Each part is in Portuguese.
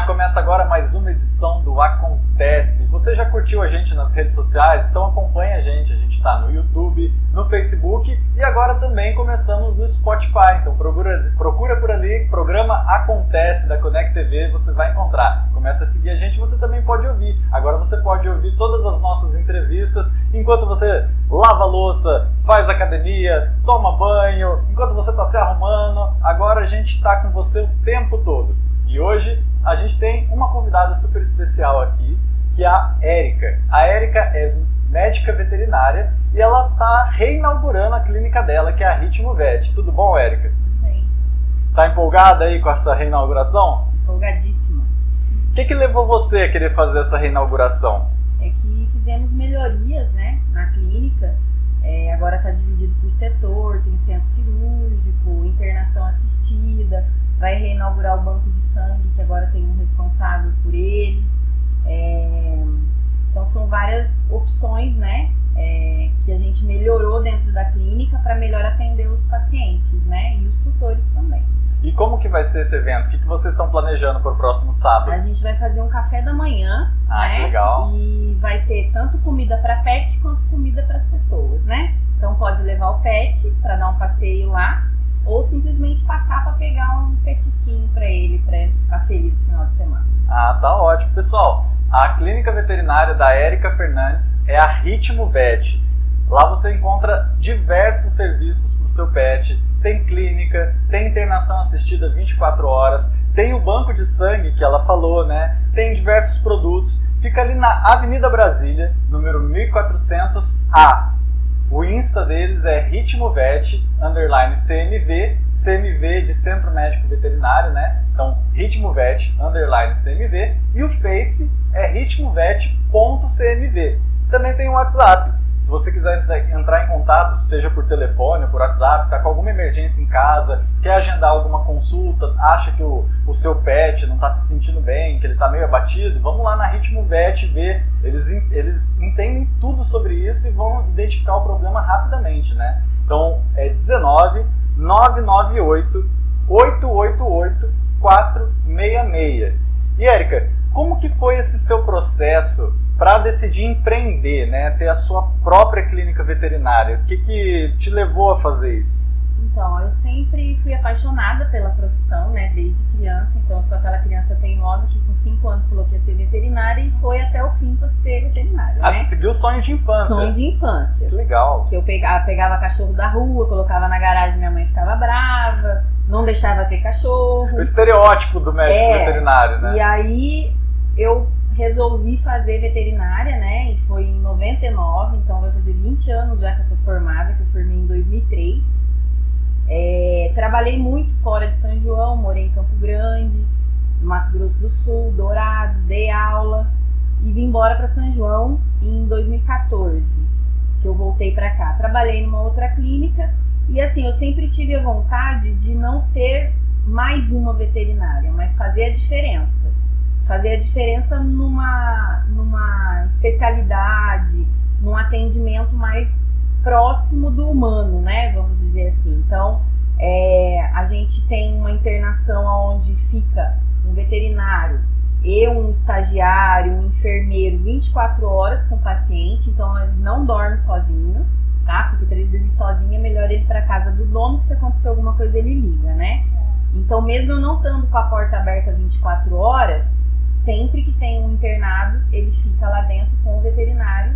Olá, começa agora mais uma edição do Acontece. Você já curtiu a gente nas redes sociais? Então acompanha a gente está no YouTube, no Facebook e agora também começamos no Spotify. Então procura por ali, programa Acontece da Connect TV, você vai encontrar. Começa a seguir a gente, você também pode ouvir. Agora você pode ouvir todas as nossas entrevistas enquanto você lava a louça, faz academia, toma banho, enquanto você está se arrumando. Agora a gente está com você o tempo todo. E hoje a gente tem uma convidada super especial aqui, que é a Érica. A Érica é médica veterinária e ela está reinaugurando a clínica dela, que é a Ritmo Vet. Tudo bom, Érica? Tudo bem. Tá empolgada aí com essa reinauguração? Empolgadíssima. O que levou você a querer fazer essa reinauguração? É que fizemos melhorias, né, na clínica. Agora está dividido por setor, tem centro cirúrgico, internação assistida, vai reinaugurar o banco de sangue, que agora tem um responsável por ele. Então são várias opções, né, que a gente melhorou dentro da clínica para melhor atender os pacientes, né, e os tutores também. E como que vai ser esse evento? O que vocês estão planejando para o próximo sábado? A gente vai fazer um café da manhã, né? Que legal. E vai ter tanto comida para pet quanto comida para as pessoas, né? Então pode levar o pet para dar um passeio lá, ou simplesmente passar para pegar um petisquinho para ele ficar feliz no final de semana. Tá ótimo. Pessoal, a clínica veterinária da Érica Fernandes é a Ritmo Vet. Lá você encontra diversos serviços para o seu pet. Tem clínica, tem internação assistida 24 horas, tem o banco de sangue que ela falou, né? Tem diversos produtos. Fica ali na Avenida Brasília, número 1400A. O Insta deles é ritmovet, _CMV, CMV de Centro Médico Veterinário, né? Então, ritmovet, _CMV. E o Face é ritmovet.cmv. Também tem o WhatsApp. Se você quiser entrar em contato, seja por telefone ou por WhatsApp, está com alguma emergência em casa, quer agendar alguma consulta, acha que o seu pet não está se sentindo bem, que ele está meio abatido, vamos lá na Ritmo Vet ver. Eles entendem tudo sobre isso e vão identificar o problema rapidamente, né? Então é 19 998 888 466. E Érica, como que foi esse seu processo para decidir empreender, né? Ter a sua própria clínica veterinária? O que te levou a fazer isso? Então, eu sempre fui apaixonada pela profissão, né? Desde criança. Então, eu sou aquela criança teimosa que com 5 anos falou que ia ser veterinária e foi até o fim para ser veterinária, né? Você seguiu o sonho de infância? Sonho de infância. Que legal. Que eu pegava cachorro da rua, colocava na garagem, minha mãe ficava brava, não deixava ter cachorro. O estereótipo do médico veterinário, né? E aí, eu resolvi fazer veterinária, né, e foi em 99, então vai fazer 20 anos já que eu tô formada, que eu formei em 2003. Trabalhei muito fora de São João, morei em Campo Grande, no Mato Grosso do Sul, Dourados, dei aula e vim embora para São João em 2014, que eu voltei para cá. Trabalhei numa outra clínica e assim, eu sempre tive a vontade de não ser mais uma veterinária, mas fazer a diferença. Fazer a diferença numa especialidade, num atendimento mais próximo do humano, né? Vamos dizer assim. Então, a gente tem uma internação onde fica um veterinário e um estagiário, um enfermeiro 24 horas com o paciente, então ele não dorme sozinho, tá? Porque para ele dormir sozinho é melhor ele ir para casa do dono, que se acontecer alguma coisa ele liga, né? Então, mesmo eu não estando com a porta aberta 24 horas, sempre que tem um internado, ele fica lá dentro com o veterinário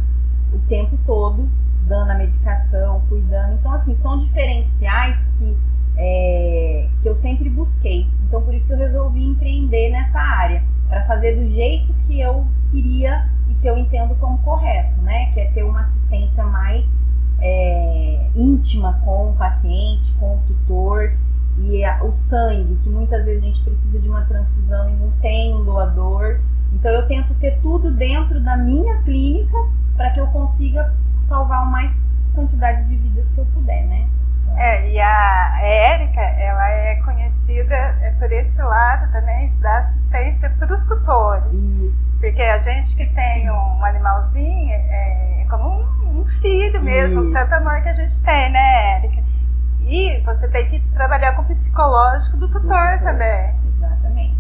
o tempo todo, dando a medicação, cuidando. Então, assim, são diferenciais que eu sempre busquei. Então, por isso que eu resolvi empreender nessa área, para fazer do jeito que eu queria e que eu entendo como correto, né? Que é ter uma assistência mais íntima com o paciente, com o tutor. E o sangue, que muitas vezes a gente precisa de uma transfusão e não tem um doador. Então eu tento ter tudo dentro da minha clínica para que eu consiga salvar a mais quantidade de vidas que eu puder, né? E a Érica, ela é conhecida por esse lado também de dar assistência para os tutores. Isso. Porque a gente que tem um animalzinho é como um filho mesmo, Isso. Tanto amor que a gente tem, né, Érica? E você tem que trabalhar com o psicológico do tutor também. Exatamente.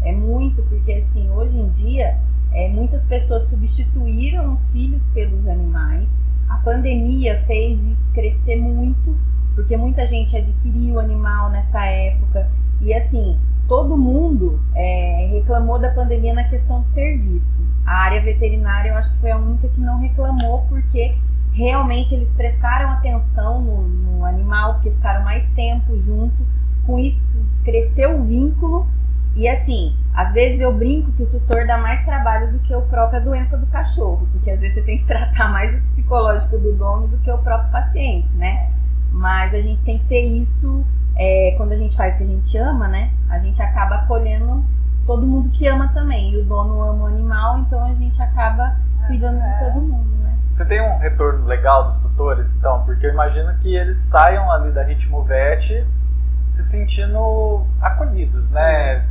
É muito, porque porque assim, hoje em dia, muitas pessoas substituíram os filhos pelos animais. A pandemia fez isso crescer muito, porque muita gente adquiriu o animal nessa época. E assim, todo mundo reclamou da pandemia na questão do serviço. A área veterinária, eu acho que foi a única que não reclamou, porque realmente eles prestaram atenção no animal, porque ficaram mais tempo junto. Com isso, cresceu o vínculo. E assim, às vezes eu brinco que o tutor dá mais trabalho do que a própria doença do cachorro, porque às vezes você tem que tratar mais o psicológico do dono do que o próprio paciente, né? Mas a gente tem que ter isso, quando a gente faz o que a gente ama, né? A gente acaba acolhendo todo mundo que ama também. E o dono ama o animal, então a gente acaba cuidando de todo mundo, né? Você tem um retorno legal dos tutores, então? Porque eu imagino que eles saiam ali da Ritmo Vet se sentindo acolhidos, sim, né?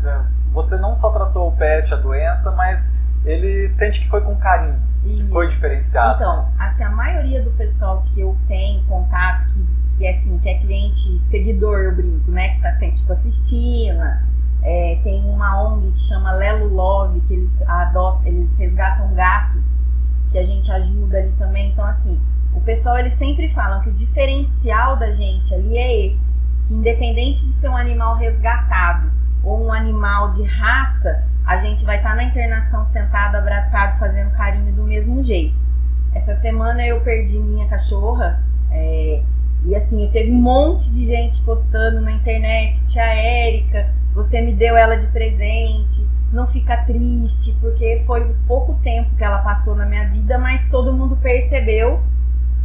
Você não só tratou o pet, a doença, mas ele sente que foi com carinho, que foi diferenciado. Então, assim, a maioria do pessoal que eu tenho contato, que é cliente, seguidor, eu brinco, né? Que tá sempre, tipo a Cristina, tem uma ONG que chama Lelo Love, que eles resgatam gatos, que a gente ajuda ali também. Então, assim, o pessoal, eles sempre falam que o diferencial da gente ali é esse, que independente de ser um animal resgatado ou um animal de raça, a gente vai estar na internação sentado, abraçado, fazendo carinho do mesmo jeito. Essa semana eu perdi minha cachorra, e assim, teve um monte de gente postando na internet: tia Érica, você me deu ela de presente, não fica triste, porque foi pouco tempo que ela passou na minha vida, mas todo mundo percebeu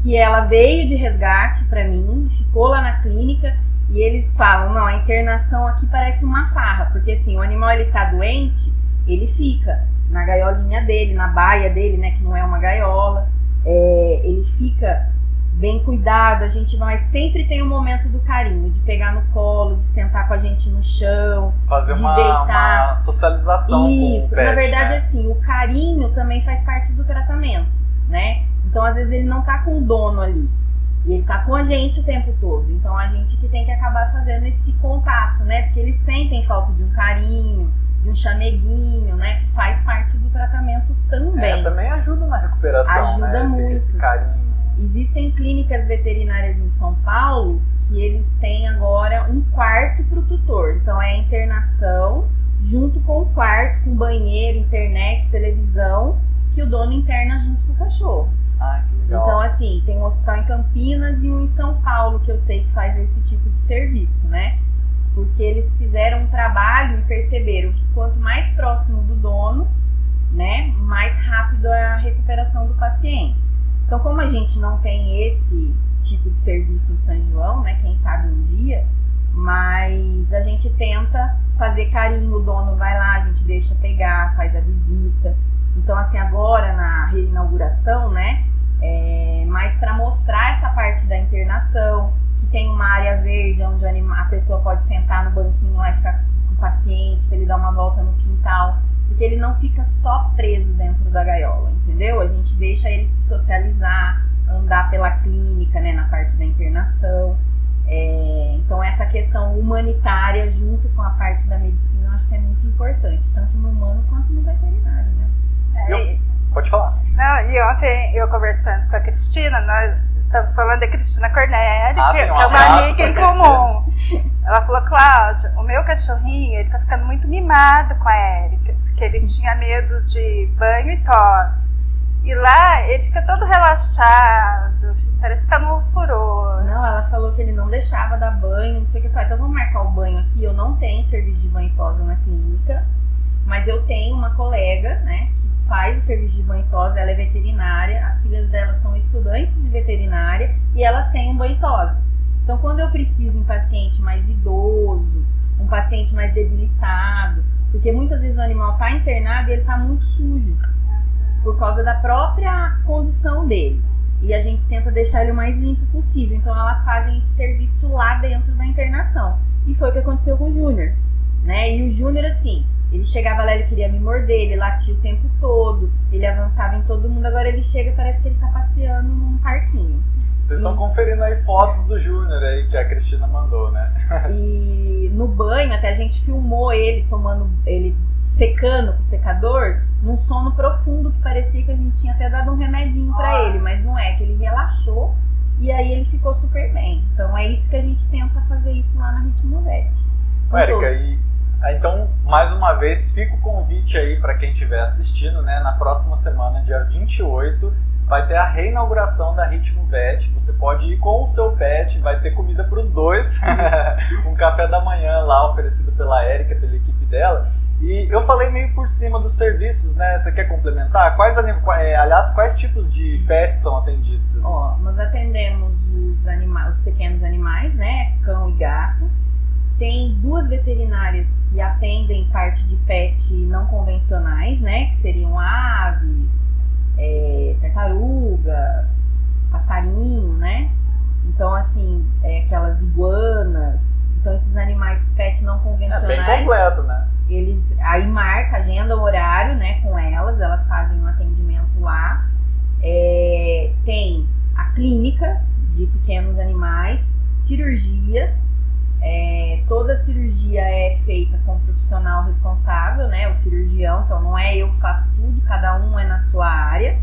que ela veio de resgate para mim, ficou lá na clínica. E eles falam, não, a internação aqui parece uma farra, porque assim, o animal, ele tá doente, ele fica na gaiolinha dele, na baia dele, né, que não é uma gaiola, ele fica bem cuidado, a gente vai, sempre tem um momento do carinho, de pegar no colo, de sentar com a gente no chão, fazer de uma socialização. Isso, com o pet, na verdade, né? Assim, o carinho também faz parte do tratamento, né? Então, às vezes, ele não tá com o dono ali, e ele tá com a gente o tempo todo. Então, a gente que tem que acabar fazendo esse contato, né? Porque eles sentem falta de um carinho, de um chameguinho, né? Que faz parte do tratamento também. Também ajuda na recuperação, ajuda, né? Muito. Esse carinho. Existem clínicas veterinárias em São Paulo que eles têm agora um quarto para o tutor. Então, é a internação junto com o quarto, com banheiro, internet, televisão, que o dono interna junto com o cachorro. Ai, que legal. Então, assim, tem um hospital em Campinas e um em São Paulo que eu sei que faz esse tipo de serviço, né? Porque eles fizeram um trabalho e perceberam que quanto mais próximo do dono, né, mais rápido é a recuperação do paciente. Então, como a gente não tem esse tipo de serviço em São João, né, quem sabe um dia, mas a gente tenta fazer carinho, o dono vai lá, a gente deixa pegar, faz a visita. Então, assim, agora na reinauguração, né, mais para mostrar essa parte da internação, que tem uma área verde onde a pessoa pode sentar no banquinho lá e ficar com o paciente, para ele dar uma volta no quintal, porque ele não fica só preso dentro da gaiola, entendeu? A gente deixa ele se socializar, andar pela clínica, né, na parte da internação. Então, essa questão humanitária junto com a parte da medicina, eu acho que é muito importante, tanto no humano quanto no veterinário, né? Pode falar. Não, e ontem eu conversando com a Cristina, nós estamos falando da Cristina Cornélio, que é uma amiga em comum. Ela falou: Cláudia, o meu cachorrinho, ele tá ficando muito mimado com a Érica, porque ele tinha medo de banho e tosse. E lá ele fica todo relaxado, parece que tá no furor. Não, ela falou que ele não deixava dar banho, não sei o que. Eu falei: então vamos marcar o banho aqui. Eu não tenho serviço de banho e tosa na clínica, mas eu tenho uma colega, né, que faz o serviço de banho e tosa. Ela é veterinária, as filhas dela são estudantes de veterinária e elas têm um banho e tosa. Então, quando eu preciso de um paciente mais idoso, um paciente mais debilitado, porque muitas vezes o animal está internado e ele está muito sujo, por causa da própria condição dele. E a gente tenta deixar ele o mais limpo possível. Então, elas fazem esse serviço lá dentro da internação. E foi o que aconteceu com o Júnior, né? E o Júnior, assim, Ele chegava lá, ele queria me morder, ele latia o tempo todo, ele avançava em todo mundo. Agora ele chega, parece que ele tá passeando num parquinho. Vocês estão conferindo aí fotos do Júnior aí, que a Cristina mandou, né? E no banho, até a gente filmou ele secando com o secador, num sono profundo que parecia que a gente tinha até dado um remedinho pra ele, mas não é, que ele relaxou e aí ele ficou super bem. Então é isso que a gente tenta fazer isso lá na Ritmo Vet. Érica, então, mais uma vez, fica o convite aí para quem estiver assistindo, né? Na próxima semana, dia 28, vai ter a reinauguração da Ritmo Vet. Você pode ir com o seu pet, vai ter comida para os dois. Um café da manhã lá oferecido pela Érica, pela equipe dela. E eu falei meio por cima dos serviços, né? Você quer complementar? Quais tipos de pets são atendidos? Nós atendemos os pequenos animais, né? Cão e gato. Tem 2 veterinárias que atendem parte de pet não convencionais, né? Que seriam aves, tartaruga, passarinho, né? Então, assim, aquelas iguanas. Então, esses animais pet não convencionais... É bem completo, né? Aí marca, agenda o horário, né, com elas fazem um atendimento lá. Tem a clínica de pequenos animais, cirurgia. Toda cirurgia é feita com um profissional responsável, né, o cirurgião, então não é eu que faço tudo, cada um é na sua área.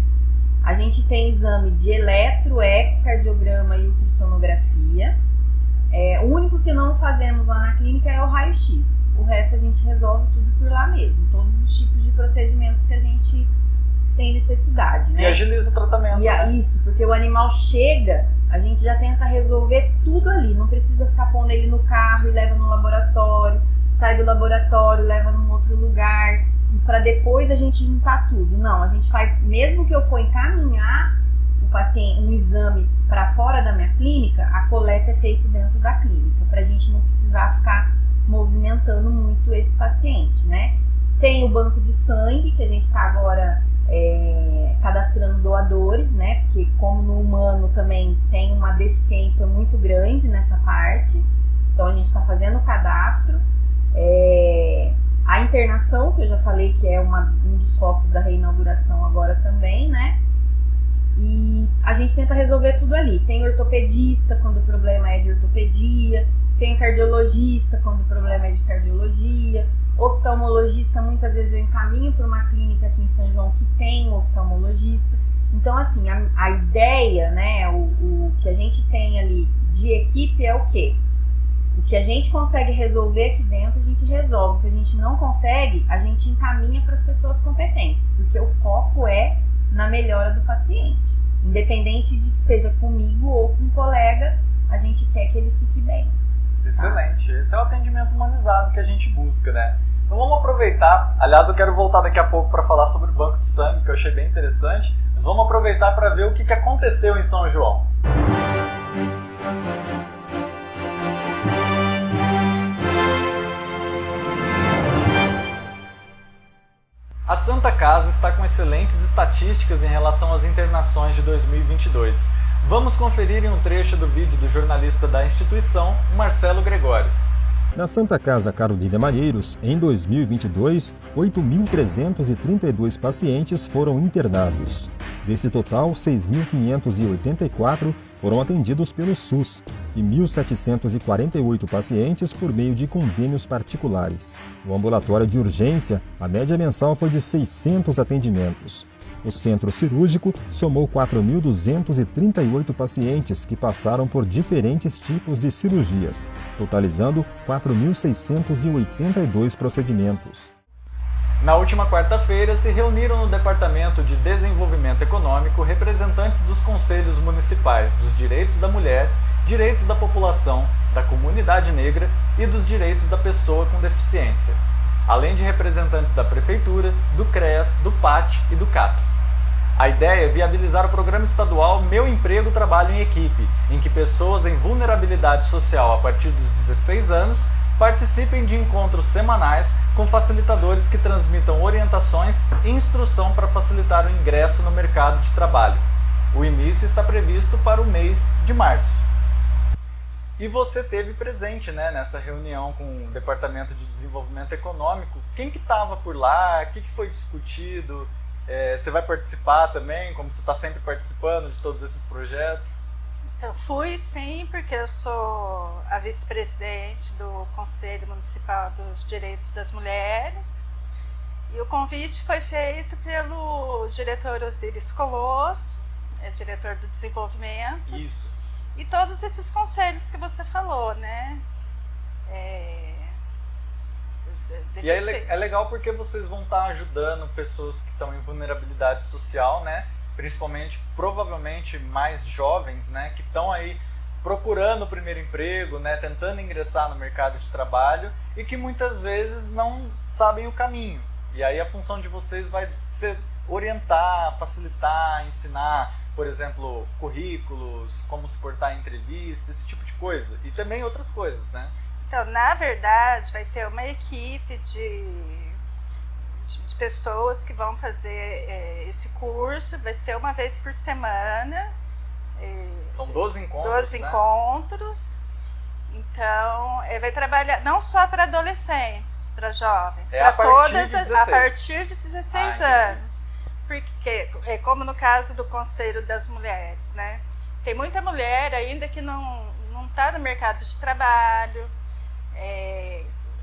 A gente tem exame de eletro, ecocardiograma e ultrassonografia. O único que não fazemos lá na clínica é o raio-x. O resto a gente resolve tudo por lá mesmo, todos os tipos de procedimentos que a gente tem necessidade, né? E agiliza o tratamento. Isso, porque o animal chega, a gente já tenta resolver tudo ali, não precisa ficar pondo ele no carro e leva no laboratório, sai do laboratório, leva num outro lugar, e para depois a gente juntar tudo. Não, a gente faz, mesmo que eu for encaminhar o paciente, um exame para fora da minha clínica, a coleta é feita dentro da clínica, para a gente não precisar ficar movimentando muito esse paciente, né? Tem o banco de sangue, que a gente está agora cadastrando doadores, né? Porque como no humano também tem uma deficiência muito grande nessa parte, então a gente está fazendo o cadastro. A internação, que eu já falei que é um dos focos da reinauguração agora também, né? E a gente tenta resolver tudo ali. Tem ortopedista quando o problema é de ortopedia, tem cardiologista quando o problema é de cardiologia, oftalmologista, muitas vezes eu encaminho para uma clínica aqui em São João que tem oftalmologista. Então, assim, a ideia, né, o que a gente tem ali de equipe é o quê? O que a gente consegue resolver aqui dentro, a gente resolve. O que a gente não consegue, a gente encaminha para as pessoas competentes, porque o foco é na melhora do paciente. Independente de que seja comigo ou com um colega, a gente quer que ele fique bem. Excelente. Esse é o atendimento humanizado que a gente busca, né? Então vamos aproveitar. Aliás, eu quero voltar daqui a pouco para falar sobre o banco de sangue, que eu achei bem interessante. Mas vamos aproveitar para ver o que aconteceu em São João. A Santa Casa está com excelentes estatísticas em relação às internações de 2022. Vamos conferir em um trecho do vídeo do jornalista da instituição, Marcelo Gregório. Na Santa Casa Carolina Malheiros, em 2022, 8.332 pacientes foram internados. Desse total, 6.584 foram atendidos pelo SUS e 1.748 pacientes por meio de convênios particulares. No ambulatório de urgência, a média mensal foi de 600 atendimentos. O centro cirúrgico somou 4.238 pacientes que passaram por diferentes tipos de cirurgias, totalizando 4.682 procedimentos. Na última quarta-feira, se reuniram no Departamento de Desenvolvimento Econômico representantes dos conselhos municipais dos direitos da mulher, direitos da população, da comunidade negra e dos direitos da pessoa com deficiência, além de representantes da Prefeitura, do CREAS, do PAT e do CAPS. A ideia é viabilizar o programa estadual Meu Emprego Trabalho em Equipe, em que pessoas em vulnerabilidade social a partir dos 16 anos participem de encontros semanais com facilitadores que transmitam orientações e instrução para facilitar o ingresso no mercado de trabalho. O início está previsto para o mês de março. E você teve presente, né, nessa reunião com o Departamento de Desenvolvimento Econômico. Quem que estava por lá? O que foi discutido? Você vai participar também, como você está sempre participando de todos esses projetos? Eu fui sim, porque eu sou a vice-presidente do Conselho Municipal dos Direitos das Mulheres. E o convite foi feito pelo diretor Osíris Colosso, diretor do desenvolvimento. Isso. E todos esses conselhos que você falou, né? E é legal porque vocês vão estar ajudando pessoas que estão em vulnerabilidade social, né? Principalmente, provavelmente, mais jovens, né? Que estão aí procurando o primeiro emprego, né? Tentando ingressar no mercado de trabalho e que muitas vezes não sabem o caminho. E aí a função de vocês vai ser orientar, facilitar, ensinar, por exemplo, currículos, como se portar em entrevista, esse tipo de coisa. E também outras coisas, né? Então, na verdade, vai ter uma equipe de pessoas que vão fazer esse curso. Vai ser uma vez por semana. São 12 encontros, 12 encontros. Então, vai trabalhar não só para adolescentes, para jovens, para todas, a partir de 16 anos. Porque, como no caso do Conselho das Mulheres, né? Tem muita mulher ainda que não está no mercado de trabalho,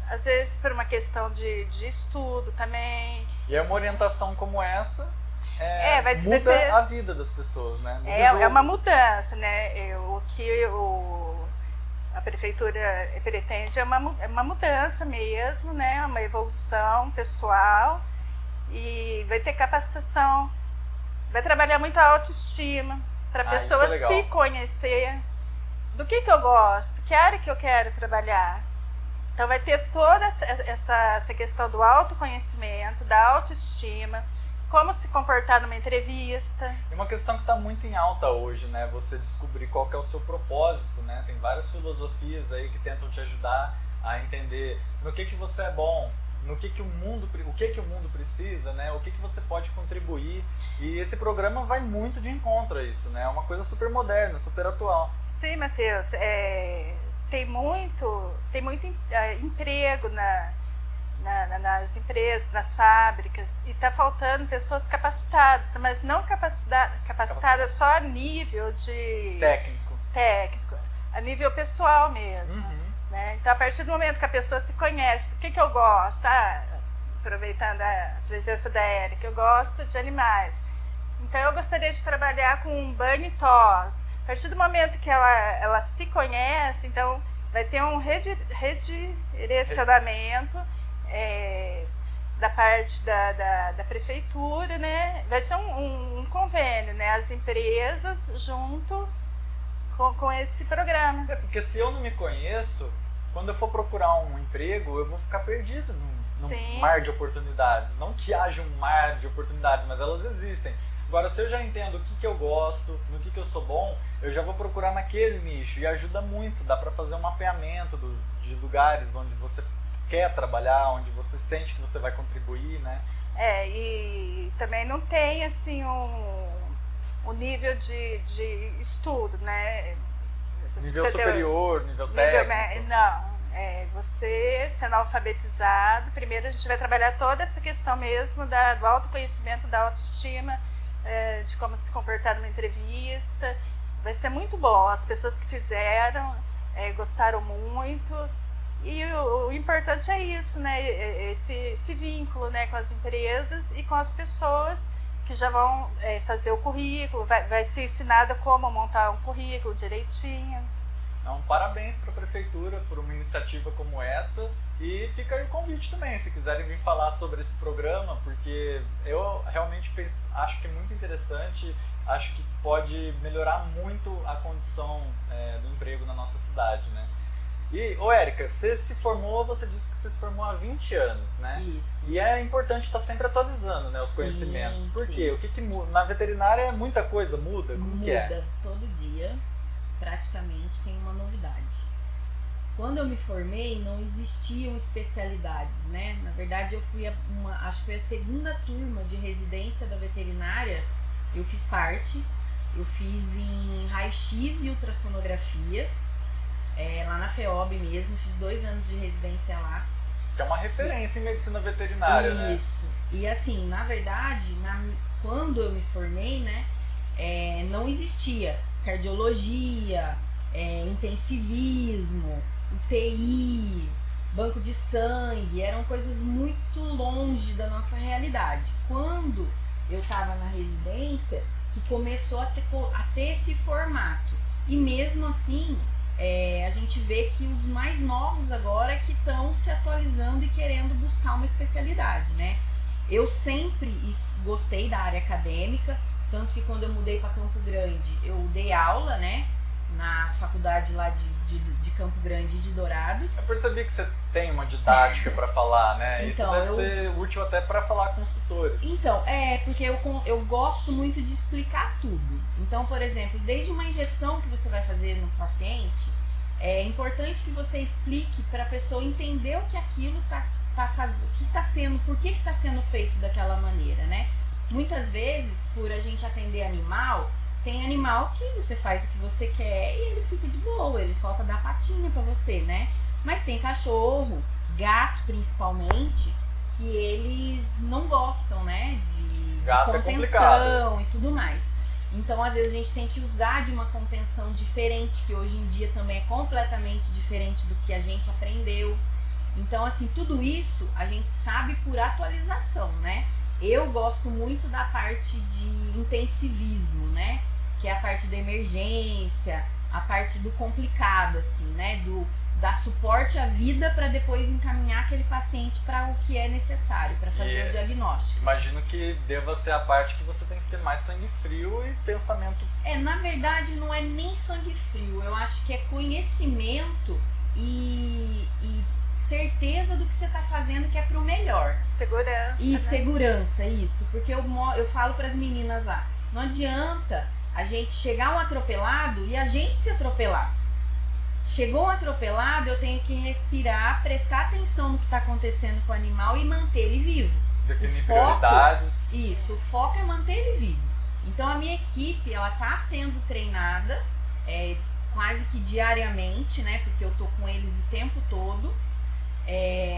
às vezes por uma questão de estudo também. E é uma orientação como essa vai muda a vida das pessoas, né? É uma mudança, né? O que a prefeitura pretende é uma mudança mesmo, né? Uma evolução pessoal. E vai ter capacitação, vai trabalhar muito a autoestima, para a pessoa se conhecer, do que eu gosto, que área que eu quero trabalhar. Então vai ter toda essa questão do autoconhecimento, da autoestima, como se comportar numa entrevista. E uma questão que está muito em alta hoje, né? Você descobrir qual que é o seu propósito, né? Tem várias filosofias aí que tentam te ajudar a entender no que você é bom, o que o mundo precisa, né? O que você pode contribuir. E esse programa vai muito de encontro a isso, né? É uma coisa super moderna, super atual. Sim, Matheus. Tem muito emprego nas empresas, nas fábricas, e está faltando pessoas capacitadas, mas não capacitadas só a nível de técnico, a nível pessoal mesmo. Uhum. Né? Então, a partir do momento que a pessoa se conhece, do que eu gosto, aproveitando a presença da Érica, eu gosto de animais, então eu gostaria de trabalhar com banho e tos. A partir do momento que ela se conhece, então vai ter um redirecionamento da parte da prefeitura, né? Vai ser um convênio, né? As empresas junto com esse programa. Porque se eu não me conheço, quando eu for procurar um emprego, eu vou ficar perdido num mar de oportunidades. Não que haja um mar de oportunidades, mas elas existem. Agora, se eu já entendo o que eu gosto, no que eu sou bom, eu já vou procurar naquele nicho. E ajuda muito, dá para fazer um mapeamento de lugares onde você quer trabalhar, onde você sente que você vai contribuir, né? E também não tem, assim, o nível de estudo, né? Nível superior, nível técnico. Não, você sendo alfabetizado, primeiro a gente vai trabalhar toda essa questão mesmo do autoconhecimento, da autoestima, de como se comportar numa entrevista. Vai ser muito bom, as pessoas que fizeram gostaram muito. E o importante é isso, né? Esse vínculo, né, com as empresas e com as pessoas que já vão fazer o currículo, vai ser ensinada como montar um currículo direitinho. Então, parabéns para a Prefeitura por uma iniciativa como essa, e fica aí o convite também, se quiserem vir falar sobre esse programa, porque eu realmente acho que é muito interessante, acho que pode melhorar muito a condição do emprego na nossa cidade, né? E, Érica, você se formou, você disse que você se formou há 20 anos, né? Isso. E é importante estar sempre atualizando, né, os conhecimentos. Por quê? O que muda? Na veterinária muita coisa muda? Como que é? Muda, todo dia, praticamente, tem uma novidade. Quando eu me formei, não existiam especialidades, né? Na verdade, eu fui acho que foi a segunda turma de residência da veterinária, eu fiz parte. Eu fiz em raio-x e ultrassonografia. lá na FEOB mesmo, fiz 2 anos de residência lá. Que é uma referência em medicina veterinária, né? Isso. E assim, na verdade, quando eu me formei, né, não existia cardiologia, intensivismo, UTI, banco de sangue, eram coisas muito longe da nossa realidade. Quando eu estava na residência, que começou a ter esse formato. E mesmo assim, a gente vê que os mais novos agora que estão se atualizando e querendo buscar uma especialidade, né? Eu sempre gostei da área acadêmica, tanto que quando eu mudei para Campo Grande, eu dei aula, né? Na faculdade lá de Campo Grande e de Dourados. Eu percebi que você tem uma didática para falar, né? Então, isso deve ser útil até para falar com os tutores. Então, porque eu gosto muito de explicar tudo. Então, por exemplo, desde uma injeção que você vai fazer no paciente, é importante que você explique para a pessoa entender o que aquilo tá fazendo, o que está sendo, por que está sendo feito daquela maneira, né? Muitas vezes, por a gente atender animal, tem animal que você faz o que você quer e ele fica de boa, ele falta dar patinha pra você, né? Mas tem cachorro, gato principalmente, que eles não gostam, né? De contenção e tudo mais. Então, às vezes, a gente tem que usar de uma contenção diferente, que hoje em dia também é completamente diferente do que a gente aprendeu. Então, assim, tudo isso a gente sabe por atualização, né? Eu gosto muito da parte de intensivismo, né? Que é a parte da emergência, a parte do complicado, assim, né? Dar suporte à vida para depois encaminhar aquele paciente para o que é necessário, para fazer o diagnóstico. Imagino que deva ser a parte que você tem que ter mais sangue frio e pensamento. Na verdade, não é nem sangue frio, eu acho que é conhecimento e certeza do que você está fazendo, que é pro melhor. Segurança. E né? Segurança, isso. Porque eu falo para as meninas lá, não adianta a gente chegar um atropelado e a gente se atropelar. Chegou um atropelado, eu tenho que respirar, prestar atenção no que está acontecendo com o animal e manter ele vivo. Definir prioridades. Isso, o foco é manter ele vivo. Então a minha equipe, ela está sendo treinada quase que diariamente, né? Porque eu tô com eles o tempo todo.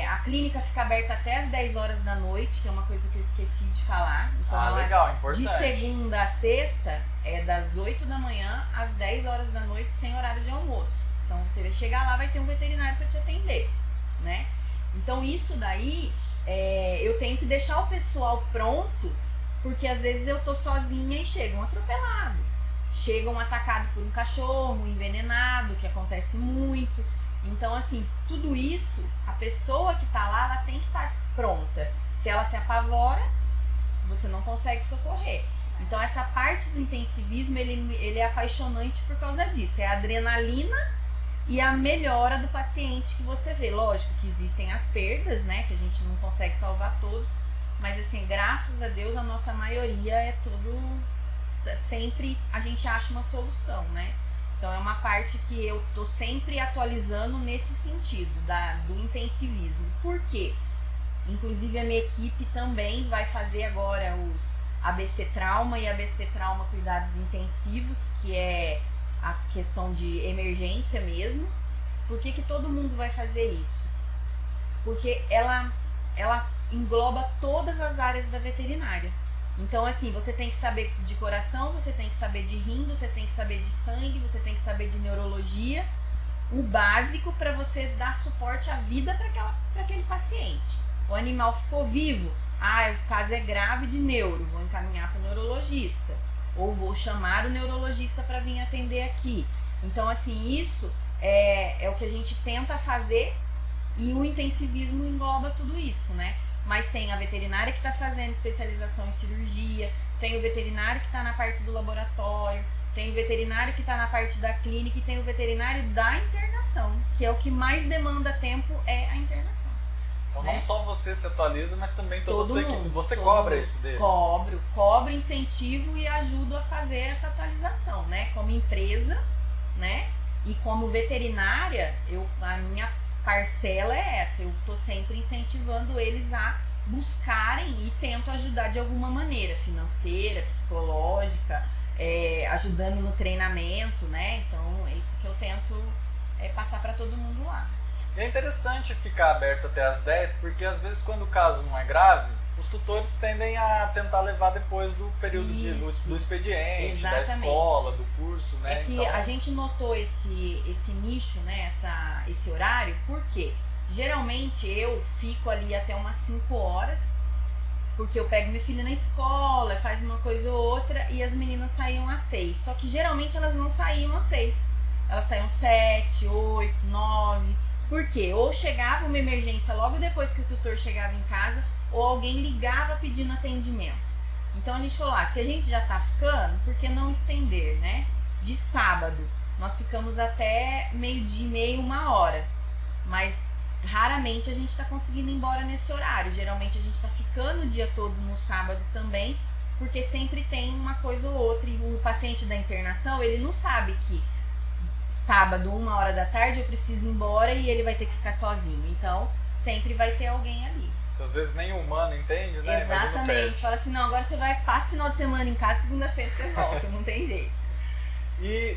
A clínica fica aberta até as 10 horas da noite, que é uma coisa que eu esqueci de falar. Então, legal, importante. De segunda a sexta, das 8 da manhã às 10 horas da noite, sem horário de almoço. Então, você vai chegar lá, vai ter um veterinário para te atender, né? Então, isso daí, eu tenho que deixar o pessoal pronto, porque às vezes eu tô sozinha e chega um atropelado. Chega um atacado por um cachorro, envenenado, que acontece muito. Então, assim, tudo isso, a pessoa que tá lá, ela tem que estar pronta. Se ela se apavora, você não consegue socorrer. Então, essa parte do intensivismo, ele é apaixonante por causa disso. É a adrenalina e a melhora do paciente que você vê. Lógico que existem as perdas, né? Que a gente não consegue salvar todos. Mas, assim, graças a Deus, a nossa maioria é tudo... Sempre a gente acha uma solução, né? Então é uma parte que eu tô sempre atualizando nesse sentido, do intensivismo. Por quê? Inclusive a minha equipe também vai fazer agora os ABC Trauma e ABC Trauma Cuidados Intensivos, que é a questão de emergência mesmo. Por que que todo mundo vai fazer isso? Porque ela engloba todas as áreas da veterinária. Então, assim, você tem que saber de coração, você tem que saber de rim, você tem que saber de sangue, você tem que saber de neurologia, o básico para você dar suporte à vida para aquele paciente. O animal ficou vivo, o caso é grave de neuro, vou encaminhar para o neurologista, ou vou chamar o neurologista para vir atender aqui. Então, assim, isso é o que a gente tenta fazer, e o intensivismo engloba tudo isso, né? Mas tem a veterinária que está fazendo especialização em cirurgia, tem o veterinário que está na parte do laboratório, tem o veterinário que está na parte da clínica e tem o veterinário da internação, que é o que mais demanda tempo, é a internação. Então não só você se atualiza, mas também toda a sua equipe. Você todo cobra mundo. Isso deles? Cobro incentivo e ajudo a fazer essa atualização, né? Como empresa, né? E como veterinária, a minha parcela é essa, eu estou sempre incentivando eles a buscarem e tento ajudar de alguma maneira, financeira, psicológica, ajudando no treinamento, né? Então é isso que eu tento passar para todo mundo lá. E é interessante ficar aberto até as 10, porque às vezes quando o caso não é grave, os tutores tendem a tentar levar depois do período do expediente, exatamente, da escola, do curso, né? É que então... a gente notou esse nicho, né, esse horário, porque geralmente eu fico ali até umas 5 horas, porque eu pego minha filha na escola, faz uma coisa ou outra, e as meninas saíam às 6. Só que geralmente elas não saíam às 6. Elas saíam 7, 8, 9. Por quê? Ou chegava uma emergência logo depois que o tutor chegava em casa, ou alguém ligava pedindo atendimento. Então a gente falou, se a gente já tá ficando, por que não estender, né? De sábado, nós ficamos até 12:30, 1h. Mas raramente a gente tá conseguindo ir embora nesse horário. Geralmente a gente tá ficando o dia todo no sábado também, porque sempre tem uma coisa ou outra. E o paciente da internação, ele não sabe que sábado, 1h da tarde, eu preciso ir embora e ele vai ter que ficar sozinho. Então, sempre vai ter alguém ali. Às vezes nem o humano entende, né? Exatamente. Fala assim, não, agora você passa o final de semana em casa, segunda-feira você volta, não tem jeito. E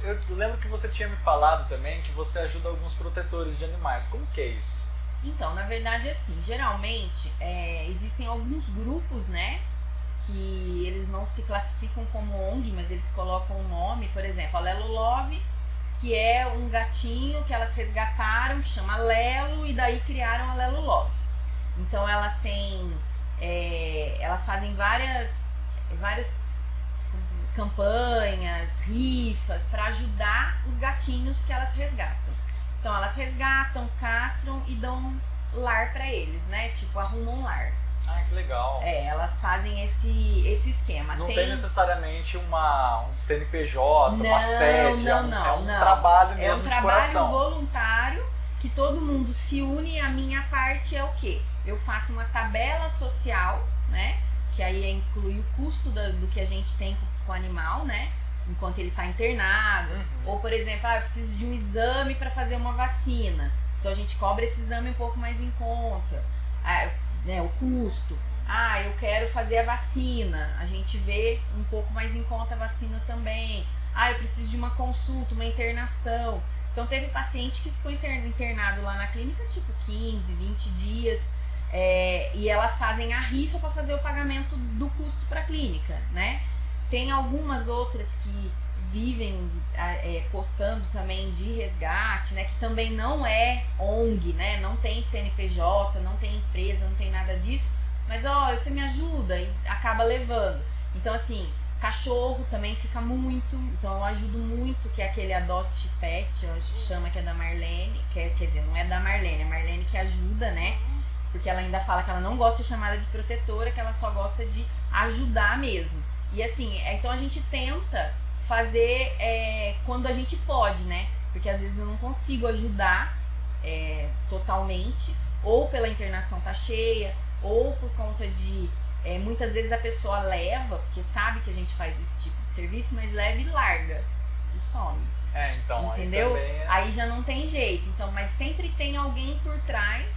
eu lembro que você tinha me falado também que você ajuda alguns protetores de animais. Como que é isso? Então, na verdade, assim, geralmente existem alguns grupos, né? Que eles não se classificam como ONG, mas eles colocam um nome, por exemplo, a Lelo Love, que é um gatinho que elas resgataram, que chama Lelo, e daí criaram a Lelo Love. Então elas têm, elas fazem várias campanhas, rifas, para ajudar os gatinhos que elas resgatam. Então elas resgatam, castram e dão lar para eles, né? Tipo, arrumam um lar. Ah, que legal. Elas fazem esse esquema. Não tem necessariamente um CNPJ, uma sede, é um trabalho mesmo de coração. É um trabalho voluntário que todo mundo se une, e a minha parte é o quê? Eu faço uma tabela social, né? Que aí inclui o custo do que a gente tem com o animal, né? Enquanto ele está internado. Uhum. Ou, por exemplo, eu preciso de um exame para fazer uma vacina. Então a gente cobra esse exame um pouco mais em conta. O custo. Eu quero fazer a vacina. A gente vê um pouco mais em conta a vacina também. Eu preciso de uma consulta, uma internação. Então teve paciente que ficou internado lá na clínica, tipo 15, 20 dias. E elas fazem a rifa para fazer o pagamento do custo para a clínica, né? Tem algumas outras que vivem postando também de resgate, né? Que também não é ONG, né? Não tem CNPJ, não tem empresa, não tem nada disso. Mas, você me ajuda e acaba levando. Então, assim, cachorro também fica muito. Então, eu ajudo muito, que é aquele Adote Pet, eu acho que chama, que é da Marlene. Quer dizer, não é da Marlene, é a Marlene que ajuda, né? Porque ela ainda fala que ela não gosta de ser chamada de protetora, que ela só gosta de ajudar mesmo. E assim, então a gente tenta fazer quando a gente pode, né? Porque às vezes eu não consigo ajudar totalmente, ou pela internação tá cheia, ou por conta de muitas vezes a pessoa leva, porque sabe que a gente faz esse tipo de serviço, mas leva e larga e some. Então, entendeu? Aí, aí já não tem jeito. Então, mas sempre tem alguém por trás,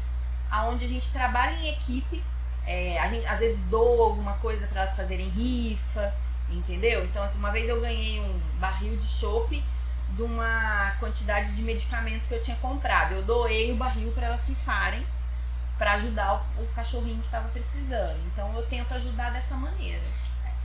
aonde a gente trabalha em equipe. A gente às vezes doa alguma coisa para elas fazerem rifa, entendeu? Então, assim, uma vez eu ganhei um barril de chope de uma quantidade de medicamento que eu tinha comprado. Eu doei o barril para elas rifarem, para ajudar o cachorrinho que estava precisando. Então, eu tento ajudar dessa maneira.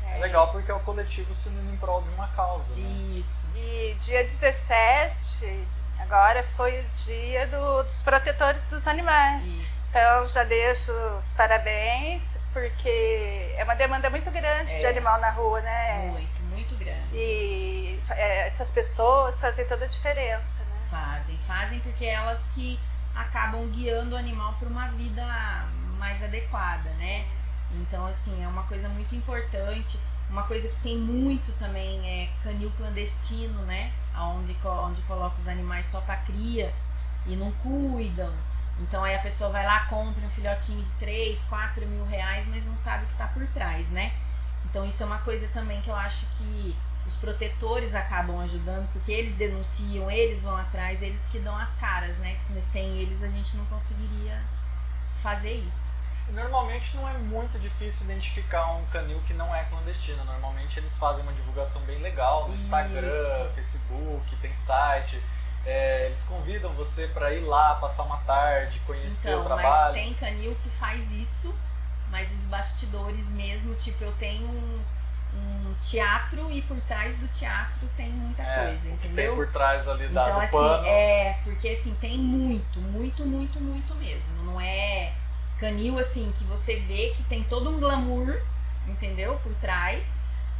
É legal porque é o coletivo se unindo em prol de uma causa, né? Isso. E dia 17, agora foi o dia dos protetores dos animais. Isso. Então já deixo os parabéns, porque é uma demanda muito grande de animal na rua, né? Muito, muito grande. E essas pessoas fazem toda a diferença, né? Fazem porque elas que acabam guiando o animal para uma vida mais adequada, né? Então, assim, é uma coisa muito importante. Uma coisa que tem muito também é canil clandestino, né? Onde coloca os animais só para cria e não cuidam. Então aí a pessoa vai lá, compra um filhotinho de 3, 4 mil reais, mas não sabe o que está por trás, né? Então isso é uma coisa também que eu acho que os protetores acabam ajudando, porque eles denunciam, eles vão atrás, eles que dão as caras, né? Sem eles a gente não conseguiria fazer isso. Normalmente não é muito difícil identificar um canil que não é clandestino. Normalmente eles fazem uma divulgação bem legal no Instagram, Facebook, tem site. eles convidam você para ir lá, passar uma tarde, conhecer o trabalho? Mas tem canil que faz isso, mas os bastidores mesmo, tipo, eu tenho um teatro e por trás do teatro tem muita coisa, entendeu? Tem por trás ali do assim, pano. Porque assim, tem muito mesmo. Não é canil assim que você vê que tem todo um glamour, entendeu? Por trás,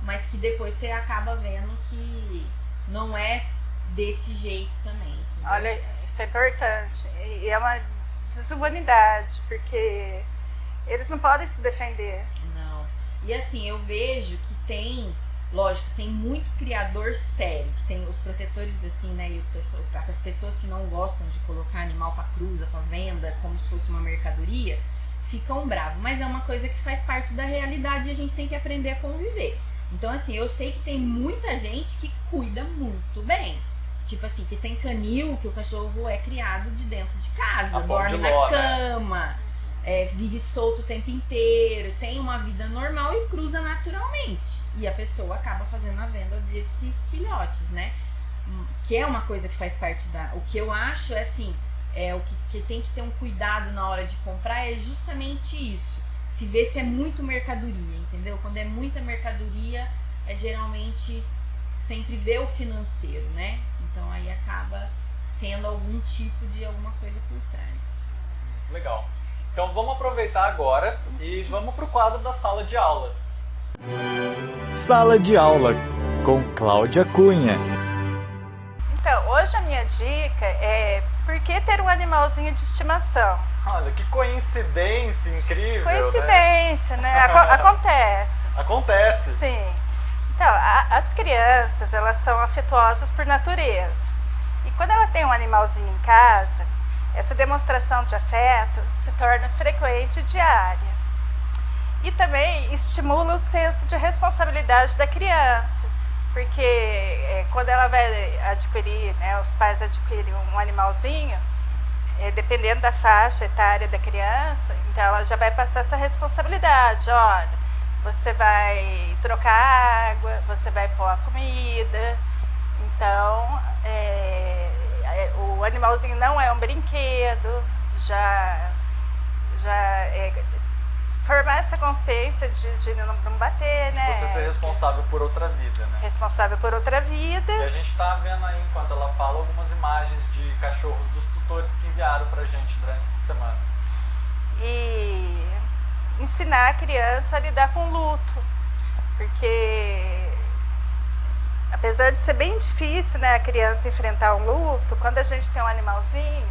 mas que depois você acaba vendo que não é desse jeito também. Entendeu? Olha, isso é importante. E é uma desumanidade, porque eles não podem se defender. Não. E assim, eu vejo que tem, lógico, tem muito criador sério, que tem os protetores assim, né, e as pessoas que não gostam de colocar animal para cruza, para venda, como se fosse uma mercadoria, ficam bravos. Mas é uma coisa que faz parte da realidade e a gente tem que aprender a conviver. Então assim, eu sei que tem muita gente que cuida muito bem. Tipo assim, que tem canil, que o cachorro é criado de dentro de casa, dorme na cama, vive solto o tempo inteiro, tem uma vida normal e cruza naturalmente. E a pessoa acaba fazendo a venda desses filhotes, né? Que é uma coisa que faz parte da... O que eu acho é assim, o que tem que ter um cuidado na hora de comprar é justamente isso. Se vê se é muito mercadoria, entendeu? Quando é muita mercadoria, geralmente sempre vê o financeiro, né? Então aí acaba tendo algum tipo de alguma coisa por trás. Muito legal. Então vamos aproveitar agora e vamos para o quadro da sala de aula. Sala de aula com Cláudia Cunha. Então, hoje a minha dica é por que ter um animalzinho de estimação? Olha, que coincidência incrível, Coincidência, né? Acontece. Acontece. Sim. Então, as crianças, elas são afetuosas por natureza. E quando ela tem um animalzinho em casa, essa demonstração de afeto se torna frequente e diária. E também estimula o senso de responsabilidade da criança. Porque quando ela vai adquirir, né, os pais adquirem um animalzinho, dependendo da faixa etária da criança, então ela já vai passar essa responsabilidade. Olha, você vai trocar água, você vai pôr a comida. Então, o animalzinho não é um brinquedo, formar essa consciência de não bater, né? Você ser responsável por outra vida, né? Responsável por outra vida. E a gente tá vendo aí, enquanto ela fala, algumas imagens de cachorros dos tutores que enviaram pra gente durante essa semana. E ensinar a criança a lidar com o luto, porque apesar de ser bem difícil, né, a criança enfrentar um luto, quando a gente tem um animalzinho,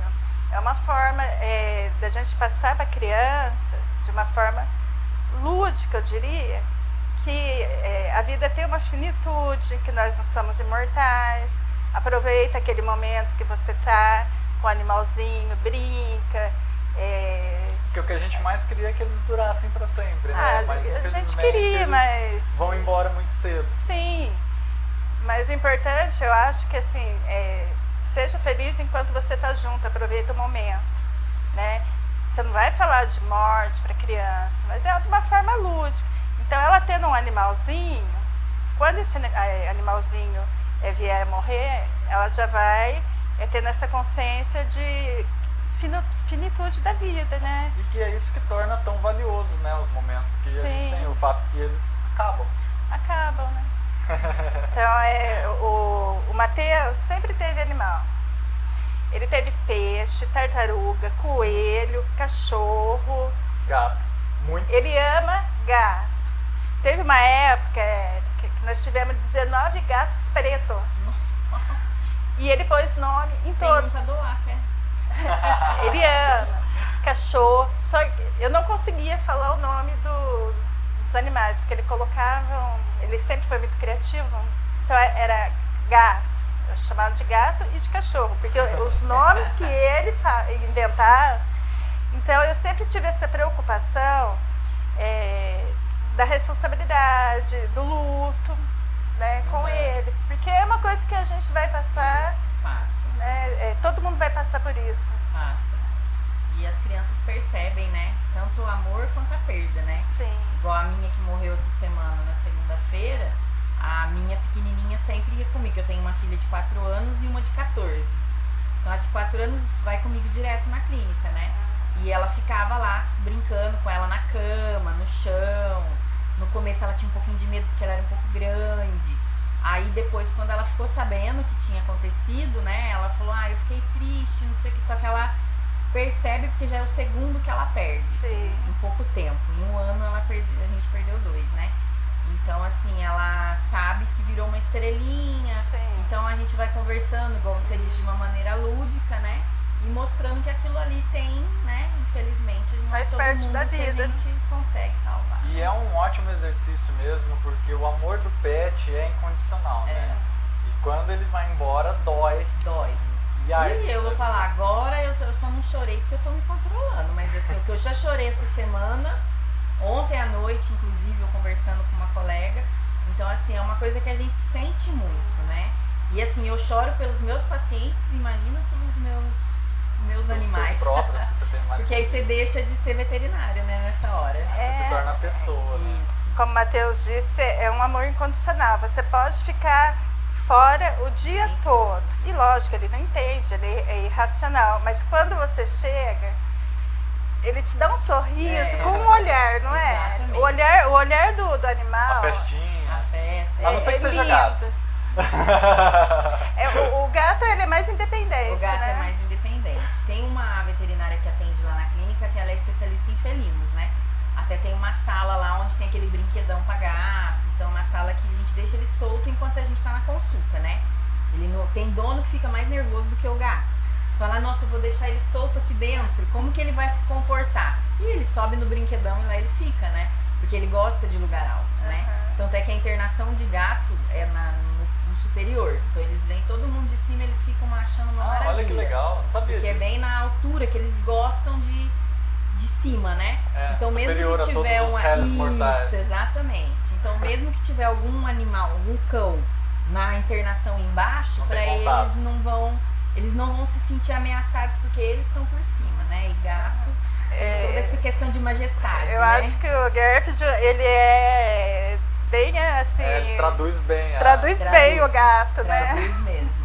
é uma forma da gente passar para a criança, de uma forma lúdica, eu diria, que a vida tem uma finitude, que nós não somos imortais. Aproveita aquele momento que você está com o animalzinho, brinca. Porque o que a gente mais queria é que eles durassem para sempre, né? Mas a gente queria, eles mas vão embora muito cedo. Sim, mas o importante, eu acho que assim, seja feliz enquanto você está junto, aproveita o momento, né? Você não vai falar de morte para criança, mas é de uma forma lúdica. Então, ela tendo um animalzinho, quando esse animalzinho vier a morrer, ela já vai tendo essa consciência de finitude da vida, né? E que é isso que torna tão valioso, né? Os momentos que a gente tem, o fato que eles acabam. Acabam, né? Então, o Matheus sempre teve animal. Ele teve peixe, tartaruga, coelho, cachorro. Gato. Muitos. Ele ama gato. Teve uma época que nós tivemos 19 gatos pretos. E ele pôs nome em todos. Tem doar, quer? Ele ama cachorro. Só que eu não conseguia falar o nome dos animais, porque ele colocava... Ele sempre foi muito criativo. Então era gato. Eu chamava de gato e de cachorro, porque os nomes que ele inventava. Então eu sempre tive essa preocupação da responsabilidade, do luto, né, com ele, porque é uma coisa que a gente vai passar. Isso, passa. Né, todo mundo vai passar por isso. Passa. E as crianças percebem, né, tanto o amor quanto a perda, né? Sim. Igual a minha que morreu essa semana, na segunda-feira. A minha pequenininha sempre ia comigo. Eu tenho uma filha de 4 anos e uma de 14. Então, a de 4 anos vai comigo direto na clínica, né? E ela ficava lá, brincando com ela na cama, no chão. No começo ela tinha um pouquinho de medo, porque ela era um pouco grande. Aí depois, quando ela ficou sabendo o que tinha acontecido, né? Ela falou, eu fiquei triste, não sei o que. Só que ela percebe, porque já é o segundo que ela perde. Sim. Em pouco tempo. Em um ano a gente perdeu 2, né? Então, assim, ela sabe que virou uma estrelinha. Sim. Então a gente vai conversando, igual você disse, de uma maneira lúdica, né? E mostrando que aquilo ali tem, né? Infelizmente, não faz é todo parte mundo da que vida. a gente consegue salvar. E é um ótimo exercício mesmo, porque o amor do pet é incondicional, né? E quando ele vai embora, dói. Dói. E aí, E eu vou falar, agora eu só não chorei porque eu tô me controlando, mas assim, o que eu já chorei essa semana, ontem à noite, inclusive, eu conversando com uma colega, então assim, é uma coisa que a gente sente muito, né? E assim, eu choro pelos meus pacientes, imagina pelos meus animais. Seus próprios, que você tem mais. Porque aí você deixa de ser veterinário, né, nessa hora. Aí você se torna pessoa, né? Isso. Como o Matheus disse, é um amor incondicional. Você pode ficar fora o dia todo. E lógico, ele não entende, ele é irracional. Mas quando você chega, ele te dá um sorriso com um olhar, não é? Exatamente. O olhar do animal. A festinha. A festa. A não ser que seja lindo. gato. O gato, ele é mais independente, O gato né? é mais independente. Tem uma veterinária que atende lá na clínica que ela é especialista em felinos, né? Até tem uma sala lá onde tem aquele brinquedão pra gato. Então, uma sala que a gente deixa ele solto enquanto a gente tá na consulta, né? Ele não, tem dono que fica mais nervoso do que o gato. Você fala, nossa, eu vou deixar ele solto aqui dentro, como que ele vai se comportar? E ele sobe no brinquedão e lá ele fica, né? Porque ele gosta de lugar alto, né? Tanto é que a internação de gato é no superior. Então eles vêm todo mundo de cima, eles ficam achando uma maravilha. Olha que legal, não sabia Porque disso. é bem na altura que eles gostam de cima, né? Então mesmo superior que tiver a todos os réis mortais. Isso, exatamente. Então mesmo que tiver algum animal, algum cão na internação embaixo, para eles não vão se sentir ameaçados porque eles estão por cima, né? E gato tem toda essa questão de majestade. Eu né? acho que o Garfield, ele é bem assim. Ele traduz bem. Traduz bem o gato, né? Traduz mesmo.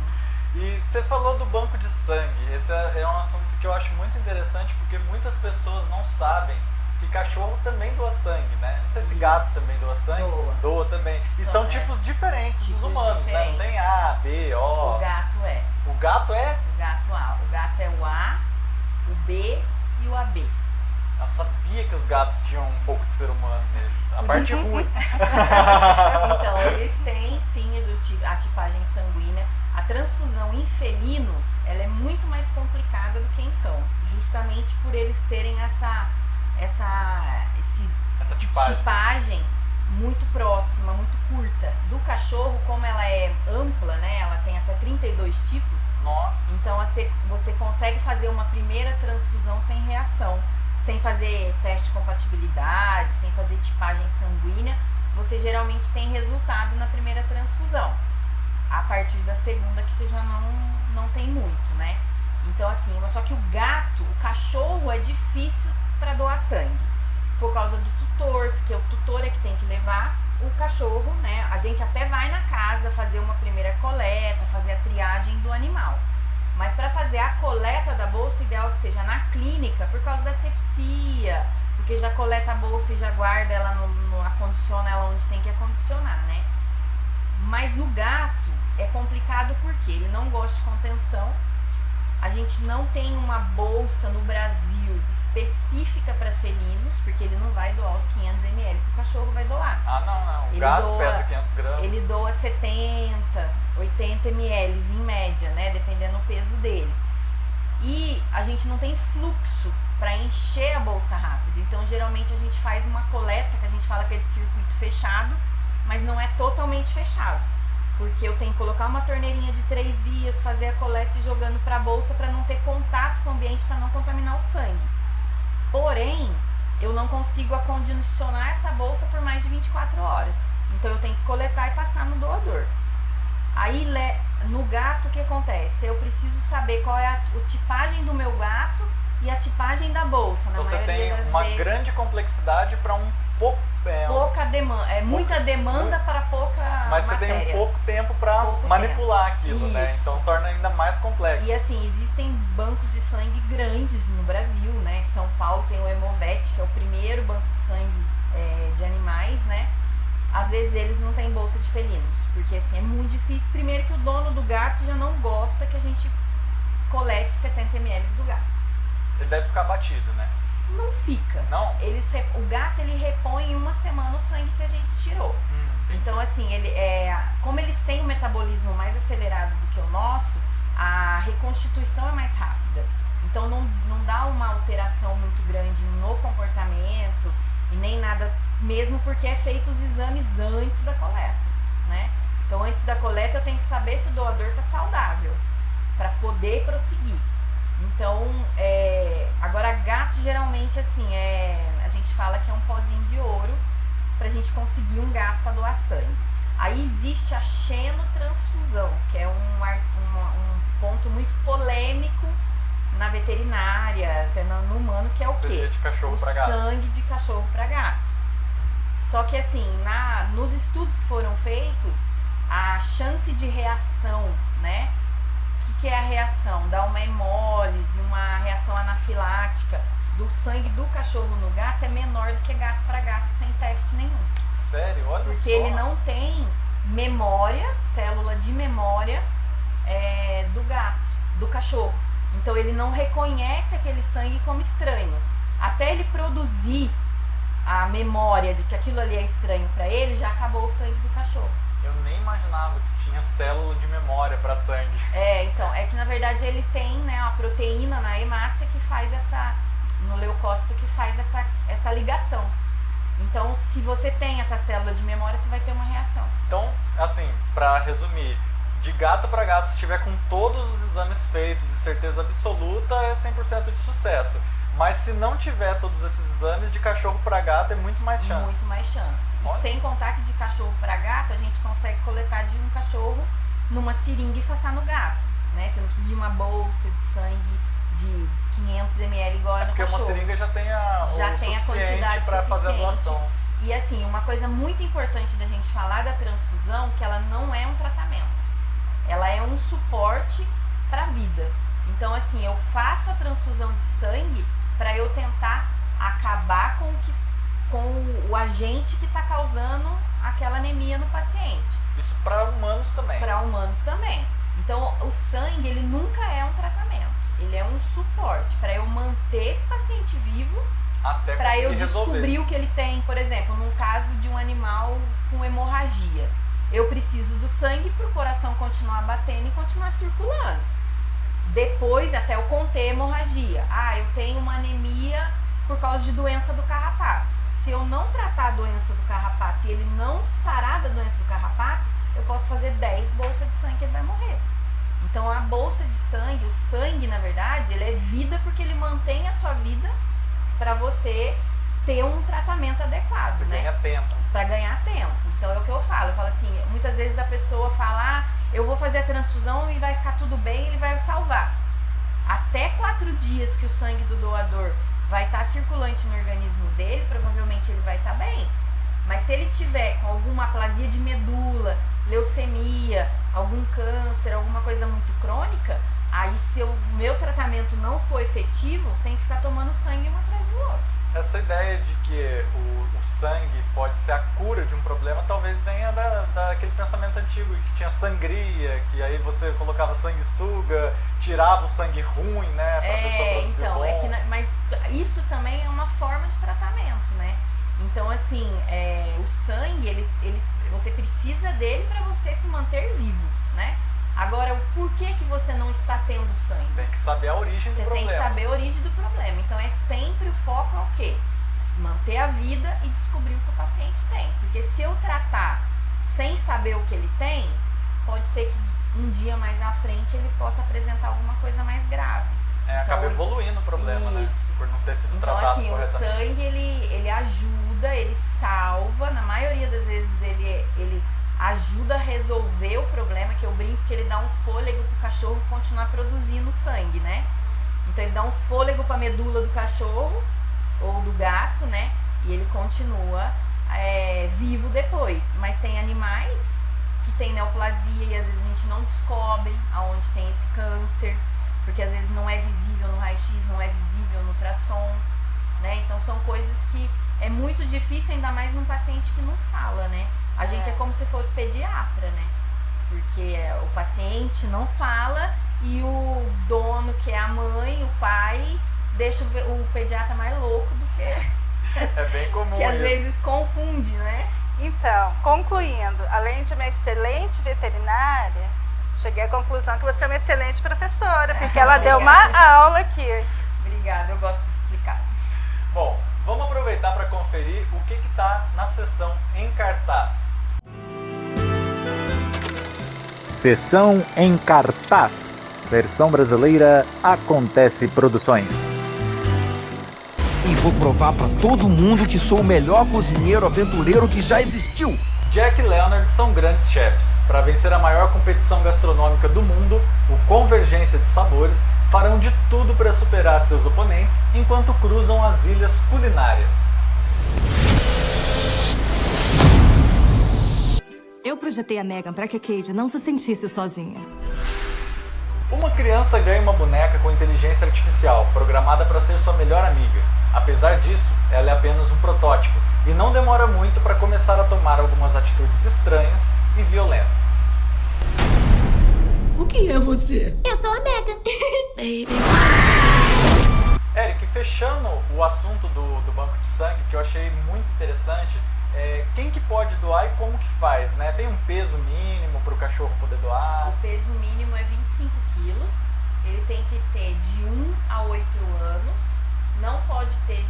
E você falou do banco de sangue. Esse é um assunto que eu acho muito interessante, porque muitas pessoas não sabem que cachorro também doa sangue, né? Não sei se gato também doa sangue. Doa também. E são tipos diferentes dos humanos, né? Não tem A, B, O. O gato é. O gato é? O gato A. O gato é o A, o B e o AB. Eu sabia que os gatos tinham um pouco de ser humano neles. A parte ruim. Então, eles têm sim a tipagem sanguínea. A transfusão em felinos, ela é muito mais complicada do que em cão. Justamente por eles terem essa tipagem muito próxima, muito curta. Do cachorro, como ela é ampla, né? Ela tem até 32 tipos. Nossa. Então você consegue fazer uma primeira transfusão sem reação, sem fazer teste de compatibilidade, sem fazer tipagem sanguínea. Você geralmente tem resultado na primeira transfusão. A partir da segunda que você já não tem muito, né? Então assim, só que o cachorro é difícil para doar sangue. Por causa do tutor, porque o tutor é que tem que levar o cachorro, né? A gente até vai na casa fazer uma primeira coleta, fazer a triagem do animal. Mas para fazer a coleta da bolsa, o ideal é que seja na clínica, por causa da asepsia, porque já coleta a bolsa e já guarda ela, acondiciona ela onde tem que acondicionar, né? Mas o gato é complicado porque ele não gosta de contenção. A gente não tem uma bolsa no Brasil específica para felinos, porque ele não vai doar os 500 ml que o cachorro vai doar. Ah, não. O gato pesa 500 gramas. Ele doa 70, 80 ml em média, né? Dependendo do peso dele. E a gente não tem fluxo para encher a bolsa rápido. Então, geralmente, a gente faz uma coleta, que a gente fala que é de circuito fechado, mas não é totalmente fechado. Porque eu tenho que colocar uma torneirinha de 3 vias, fazer a coleta e jogando para a bolsa para não ter contato com o ambiente, para não contaminar o sangue. Porém, eu não consigo acondicionar essa bolsa por mais de 24 horas. Então eu tenho que coletar e passar no doador. Aí no gato o que acontece? Eu preciso saber qual é a tipagem do meu gato e a tipagem da bolsa, na então maioria você tem das uma vezes, grande complexidade para um pouco... pouca demanda, muita demanda para pouca mas matéria. Você tem um pouco tempo para manipular aquilo, né? Isso. Então torna ainda mais complexo. E assim, existem bancos de sangue grandes no Brasil, né? São Paulo tem o Hemovet, que é o primeiro banco de sangue de animais, né? Às vezes eles não têm bolsa de felinos, porque assim, é muito difícil. Primeiro que o dono do gato já não gosta que a gente colete 70 ml do gato. Ele deve ficar batido, né? Não fica. Não? O gato ele repõe em uma semana o sangue que a gente tirou. Então assim, como eles têm um metabolismo mais acelerado do que o nosso, a reconstituição é mais rápida. Então não dá uma alteração muito grande no comportamento e nem nada, mesmo porque é feito os exames antes da coleta, né? Então antes da coleta eu tenho que saber se o doador está saudável para poder prosseguir. Então, agora gato geralmente assim, a gente fala que é um pozinho de ouro pra gente conseguir um gato para doar sangue. Aí existe a xenotransfusão, que é um ponto muito polêmico na veterinária, até no humano, que é o quê? De cachorro para gato. Sangue de cachorro para gato. Só que assim, nos estudos que foram feitos, a chance de reação, né? O que é a reação? Dá uma hemólise, uma reação anafilática do sangue do cachorro no gato é menor do que gato para gato, sem teste nenhum. Sério? Olha porque só. Ele não tem memória, célula de memória do gato, do cachorro. Então ele não reconhece aquele sangue como estranho. Até ele produzir a memória de que aquilo ali é estranho para ele, já acabou o sangue do cachorro. Eu nem imaginava que tinha célula de memória para sangue. Então, é que na verdade ele tem, né, uma proteína na hemácia que faz no leucócito que faz essa ligação. Então, se você tem essa célula de memória, você vai ter uma reação. Então, assim, para resumir, de gato para gato, se tiver com todos os exames feitos e certeza absoluta, é 100% de sucesso. Mas se não tiver todos esses exames, de cachorro para gato é muito mais chance. Muito mais chance. Olha. E sem contar que de cachorro para gato, a gente consegue coletar de um cachorro numa seringa e passar no gato, né? Você não precisa de uma bolsa de sangue de 500 ml igual no porque cachorro. Uma seringa já tem a quantidade para fazer a doação. E assim, uma coisa muito importante da gente falar da transfusão, que ela não é um tratamento. Ela é um suporte para a vida. Então assim, eu faço a transfusão de sangue para eu tentar acabar com o agente que está causando aquela anemia no paciente. Isso para humanos também. Para humanos também. Então o sangue, ele nunca é um tratamento. Ele é um suporte para eu manter esse paciente vivo, para eu descobrir o que ele tem. Por exemplo, num caso de um animal com hemorragia, eu preciso do sangue para o coração continuar batendo e continuar circulando. Depois, até eu conter a hemorragia. Eu tenho uma anemia por causa de doença do carrapato. Se eu não tratar a doença do carrapato e ele não sarar da doença do carrapato, eu posso fazer 10 bolsas de sangue e ele vai morrer. Então a bolsa de sangue, o sangue na verdade, ele é vida porque ele mantém a sua vida para você ter um tratamento adequado, você, né? Ganha tempo. Para ganhar tempo. Então é o que eu falo assim, muitas vezes a pessoa fala, eu vou fazer a transfusão e vai ficar tudo bem, ele vai salvar. Até 4 dias que o sangue do doador vai estar circulante no organismo dele, provavelmente ele vai estar bem. Mas se ele tiver com alguma aplasia de medula, leucemia, algum câncer, alguma coisa muito crônica, aí se o meu tratamento não for efetivo, tem que ficar tomando sangue um atrás do outro. Essa ideia de que o sangue pode ser a cura de um problema talvez venha daquele pensamento antigo que tinha sangria, que aí você colocava sanguessuga, tirava o sangue ruim, né, pra pessoa produzir então, bom. Mas isso também é uma forma de tratamento, né? Então, assim, o sangue, você precisa dele para você se manter vivo, né? Agora, o porquê que você não está tendo sangue? Tem que saber a origem do problema. Você tem que saber a origem do problema. Então, sempre o foco é o quê? Manter a vida e descobrir o que o paciente tem. Porque se eu tratar sem saber o que ele tem, pode ser que um dia mais à frente ele possa apresentar alguma coisa mais grave. Acaba evoluindo o problema, né? Por não ter sido tratado corretamente. Então, assim, o sangue, ele ajuda, ele salva. Na maioria das vezes, ele ajuda a resolver o problema, que eu brinco que ele dá um fôlego pro cachorro continuar produzindo sangue, né? Então ele dá um fôlego para a medula do cachorro ou do gato, né? E ele continua vivo depois. Mas tem animais que tem neoplasia e às vezes a gente não descobre aonde tem esse câncer, porque às vezes não é visível no raio-x, não é visível no ultrassom, né? Então são coisas que é muito difícil, ainda mais num paciente que não fala, né? A gente é como se fosse pediatra, né? Porque o paciente não fala e o dono, que é a mãe, o pai, deixa o pediatra mais louco do que... É bem comum que às isso. vezes confunde, né? Então, concluindo, além de uma excelente veterinária, cheguei à conclusão que você é uma excelente professora, porque ela deu uma aula aqui. Obrigada, eu gosto de explicar. Bom, vamos aproveitar para conferir o que está na seção em cartaz. Seção em cartaz. Versão brasileira Acontece Produções. E vou provar pra todo mundo que sou o melhor cozinheiro aventureiro que já existiu. Jack e Leonard são grandes chefes. Para vencer a maior competição gastronômica do mundo, o Convergência de Sabores, farão de tudo para superar seus oponentes enquanto cruzam as ilhas culinárias. Eu projetei a Megan para que a Cade não se sentisse sozinha. Uma criança ganha uma boneca com inteligência artificial, programada para ser sua melhor amiga. Apesar disso, ela é apenas um protótipo e não demora muito para começar a tomar algumas atitudes estranhas e violentas. O que é você? Eu sou a Megan. Baby. Eric, fechando o assunto do banco de sangue, que eu achei muito interessante, quem que pode doar e como que faz, né? Tem um peso mínimo para o cachorro poder doar? O peso mínimo é 25 quilos, ele tem que ter de 1 a 8 anos, não pode ter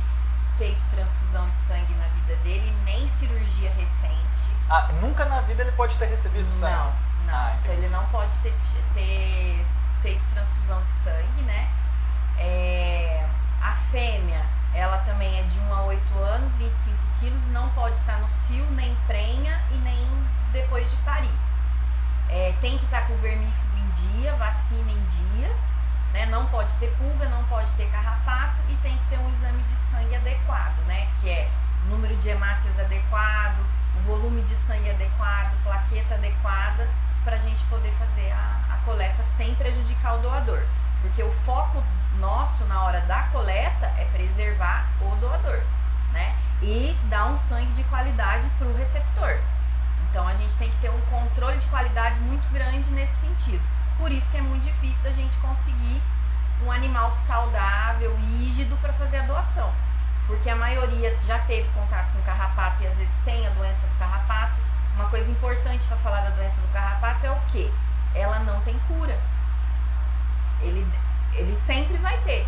feito transfusão de sangue na vida dele, nem cirurgia recente. Ah, nunca na vida ele pode ter recebido sangue? Não. Então ele não pode ter feito transfusão de sangue, né? A fêmea, ela também é de 1 a 8 anos, 25 quilos, não pode estar no cio, nem prenha e nem depois de parir. Tem que estar com o vermífugo em dia, vacina em dia, né? Não pode ter pulga, não pode ter carrapato e tem que ter um exame de sangue adequado, né? Que é o número de hemácias adequado, o volume de sangue adequado, plaqueta adequada, para a gente poder fazer a coleta sem prejudicar o doador. Porque o foco nosso na hora da coleta é preservar o doador, né? E dar um sangue de qualidade para o receptor. Então a gente tem que ter um controle de qualidade muito grande nesse sentido. Por isso que é muito difícil da gente conseguir um animal saudável, rígido para fazer a doação. Porque a maioria já teve contato com carrapato e às vezes tem a doença do carrapato. Uma coisa importante para falar da doença do carrapato é o quê? Ela não tem cura. Ele sempre vai ter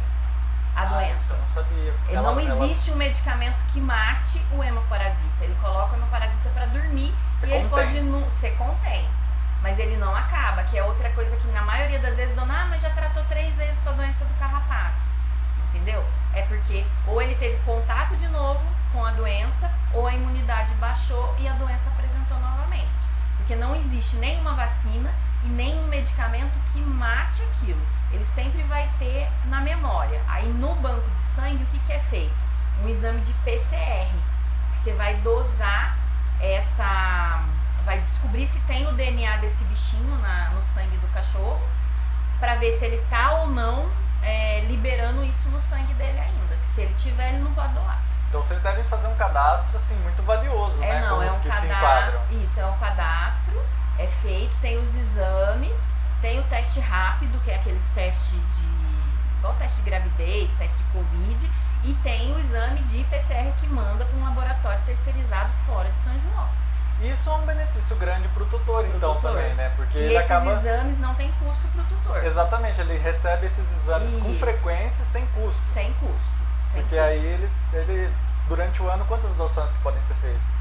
a doença. Isso eu não sabia. Não existe um medicamento que mate o hemoparasita. Ele coloca o hemoparasita para dormir e ele pode ser contém. Mas ele não acaba, que é outra coisa que na maioria das vezes mas já tratou 3 vezes com a doença do carrapato. Entendeu? É porque ou ele teve contato de novo com a doença, ou a imunidade baixou e a doença apresentou novamente. Porque não existe nenhuma vacina e nenhum medicamento que mate aquilo. Ele sempre vai ter na memória. Aí no banco de sangue, o que é feito? Um exame de PCR, que você vai dosar vai descobrir se tem o DNA desse bichinho no sangue do cachorro, para ver se ele tá ou não liberando isso no sangue dele ainda. Que se ele tiver, ele não pode doar. Então vocês devem fazer um cadastro assim muito valioso, né? Não, com os um que cadastro. Se enquadram. Isso, é um cadastro, é feito, tem os exames, tem o teste rápido, que é aqueles testes igual teste de gravidez, teste de Covid, e tem o exame de PCR que manda para um laboratório terceirizado fora de São João. Isso é um benefício grande para o tutor, também, né? Porque e esses exames não tem custo para o tutor. Exatamente, ele recebe esses exames com frequência e sem custo. Sem custo. Porque aí ele, durante o ano, quantas doações que podem ser feitas?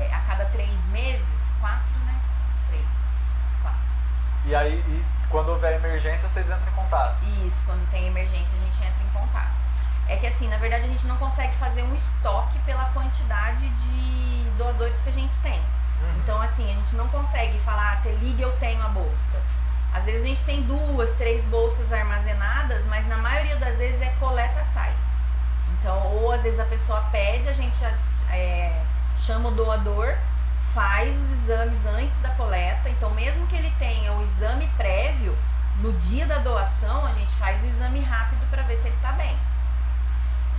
A cada 3 meses, 4, né? 4. E aí, quando houver emergência, vocês entram em contato? Isso, quando tem emergência, a gente entra em contato. É que assim, na verdade, a gente não consegue fazer um estoque pela quantidade de doadores que a gente tem. Então, assim, a gente não consegue falar, você liga, eu tenho a bolsa. Às vezes a gente tem 2, 3 bolsas armazenadas, mas na maioria das vezes é coleta-sai. Então, ou às vezes a pessoa pede, a gente chama o doador, faz os exames antes da coleta. Então, mesmo que ele tenha o exame prévio, no dia da doação a gente faz o exame rápido para ver se ele está bem.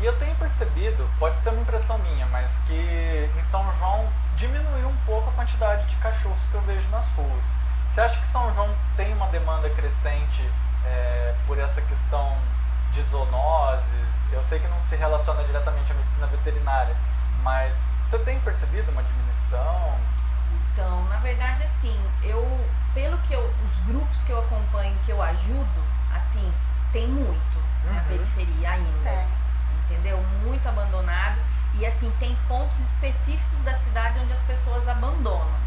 E eu tenho percebido, pode ser uma impressão minha, mas que em São João diminuiu um pouco a quantidade de cachorros que eu vejo nas ruas. Você acha que São João tem uma demanda crescente por essa questão de zoonoses? Eu sei que não se relaciona diretamente à medicina veterinária, mas você tem percebido uma diminuição? Então, na verdade, assim, os grupos que eu acompanho, que eu ajudo, assim, tem muito na periferia ainda, entendeu? Muito abandonado, e assim, tem pontos específicos da cidade onde as pessoas abandonam.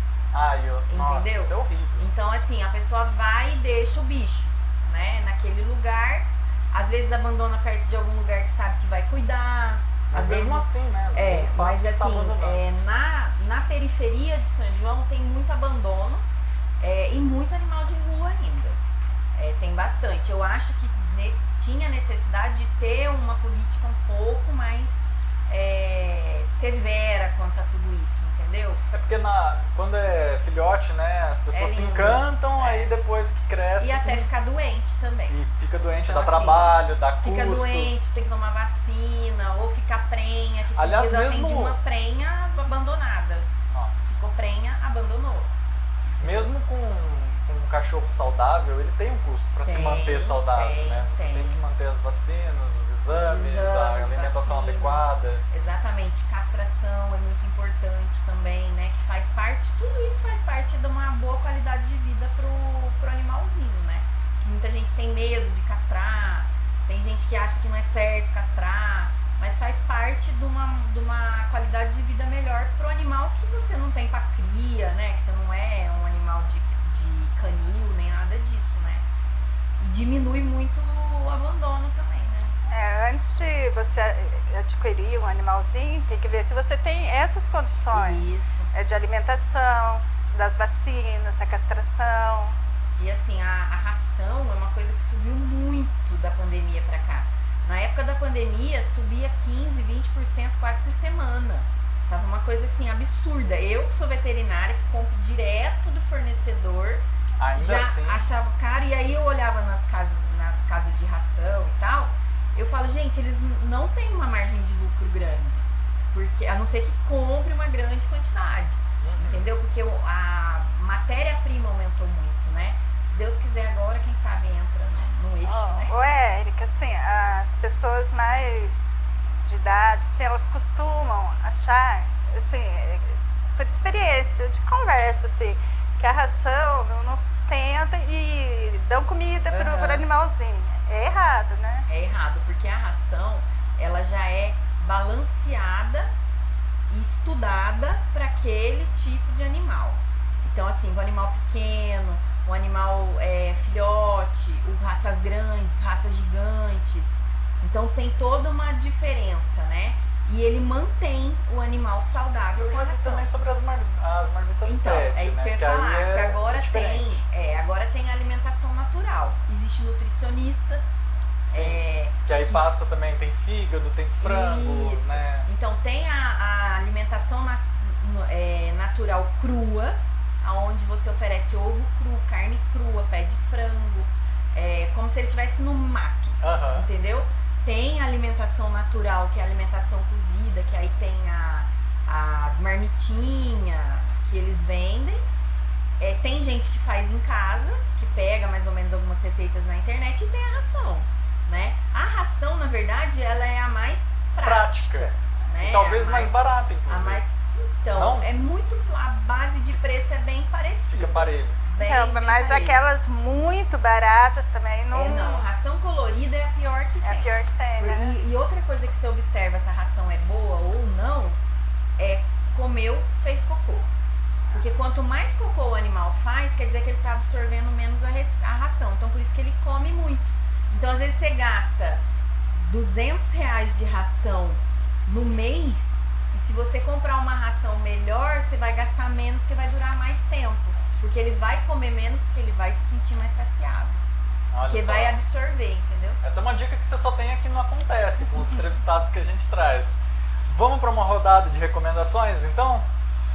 Nossa, entendeu? Isso é horrível. Então, assim, a pessoa vai e deixa o bicho, né, naquele lugar, às vezes abandona perto de algum lugar que sabe que vai cuidar. Mas às mesmo vezes, assim, né? Mas assim, na periferia de São João tem muito abandono e muito animal de rua ainda. Tem bastante. Eu acho que tinha necessidade de ter uma política um pouco mais severa quanto a tudo isso, entendeu? É porque quando é filhote, né, as pessoas se encantam, aí depois que cresce... E até ficar doente também. E fica doente, então, dá trabalho, dá custo. Fica doente, tem que tomar vacina, ou ficar prenha, que esses dias eu atendi uma prenha abandonada. Nossa. Ficou prenha, abandonou. Mesmo com um cachorro saudável, ele tem um custo para se manter saudável, né? Você tem que manter as vacinas, os exames, a alimentação adequada. Exatamente, castração é muito importante também, né? Que faz parte, tudo isso faz parte de uma boa qualidade de vida pro animalzinho, né? Que muita gente tem medo de castrar, tem gente que acha que não é certo castrar, mas faz parte de uma qualidade de vida melhor pro animal que você não tem pra cria, né? Que você não é um animal de canil, nem nada disso, né? E diminui muito o abandono também, né? Antes de você adquirir um animalzinho, tem que ver se você tem essas condições. Isso. De alimentação, das vacinas, a castração. E assim, a ração é uma coisa que subiu muito da pandemia pra cá. Na época da pandemia, subia 15, 20% quase por semana. Tava uma coisa assim absurda. Eu que sou veterinária, que compro direto do fornecedor, achava caro. E aí eu olhava nas casas de ração e tal, eu falo, gente, eles não têm uma margem de lucro grande, porque a não ser que compre uma grande quantidade, entendeu? Porque a matéria-prima aumentou muito, né? Se Deus quiser agora, quem sabe entra no eixo, né? Érica, assim, as pessoas mais de idade, assim, elas costumam achar, assim, por experiência, de conversa, assim, que a ração não sustenta e dão comida pro animalzinho. É errado, né? É errado, porque a ração, ela já é balanceada e estudada para aquele tipo de animal. Então, assim, o animal pequeno, o animal filhote, raças grandes, raças gigantes. Então, tem toda uma diferença, né? E ele mantém o animal saudável. Eu já vi também sobre as marmitas então, pet, é isso né? que eu ia falar, que agora tem alimentação natural. Existe nutricionista. Que aí passa também, tem fígado, tem frango, isso, né? Então tem a alimentação natural crua, onde você oferece ovo cru, carne crua, pé de frango, como se ele estivesse no mato, entendeu? Tem a alimentação natural, que é a alimentação cozida, que aí tem as marmitinhas que eles vendem. Tem gente que faz em casa, que pega mais ou menos algumas receitas na internet, e tem a ração, né? A ração, na verdade, ela é a mais prática. Né? E talvez mais barata, inclusive. Então, a base de preço é bem parecida. Fica parelho. Mas aquelas muito baratas também não... ração colorida é a pior que tem. É a pior que tem, né? E outra coisa que você observa se a ração é boa ou não, é comeu, fez cocô. Porque quanto mais cocô o animal faz, quer dizer que ele está absorvendo menos a ração. Então, por isso que ele come muito. Então, às vezes você gasta R$200 de ração no mês, e se você comprar uma ração melhor, você vai gastar menos, que vai durar mais tempo. Porque ele vai comer menos, porque ele vai se sentir mais saciado. Porque vai absorver, entendeu? Essa é uma dica que você só tem aqui no Acontece, com os entrevistados que a gente traz. Vamos para uma rodada de recomendações, então?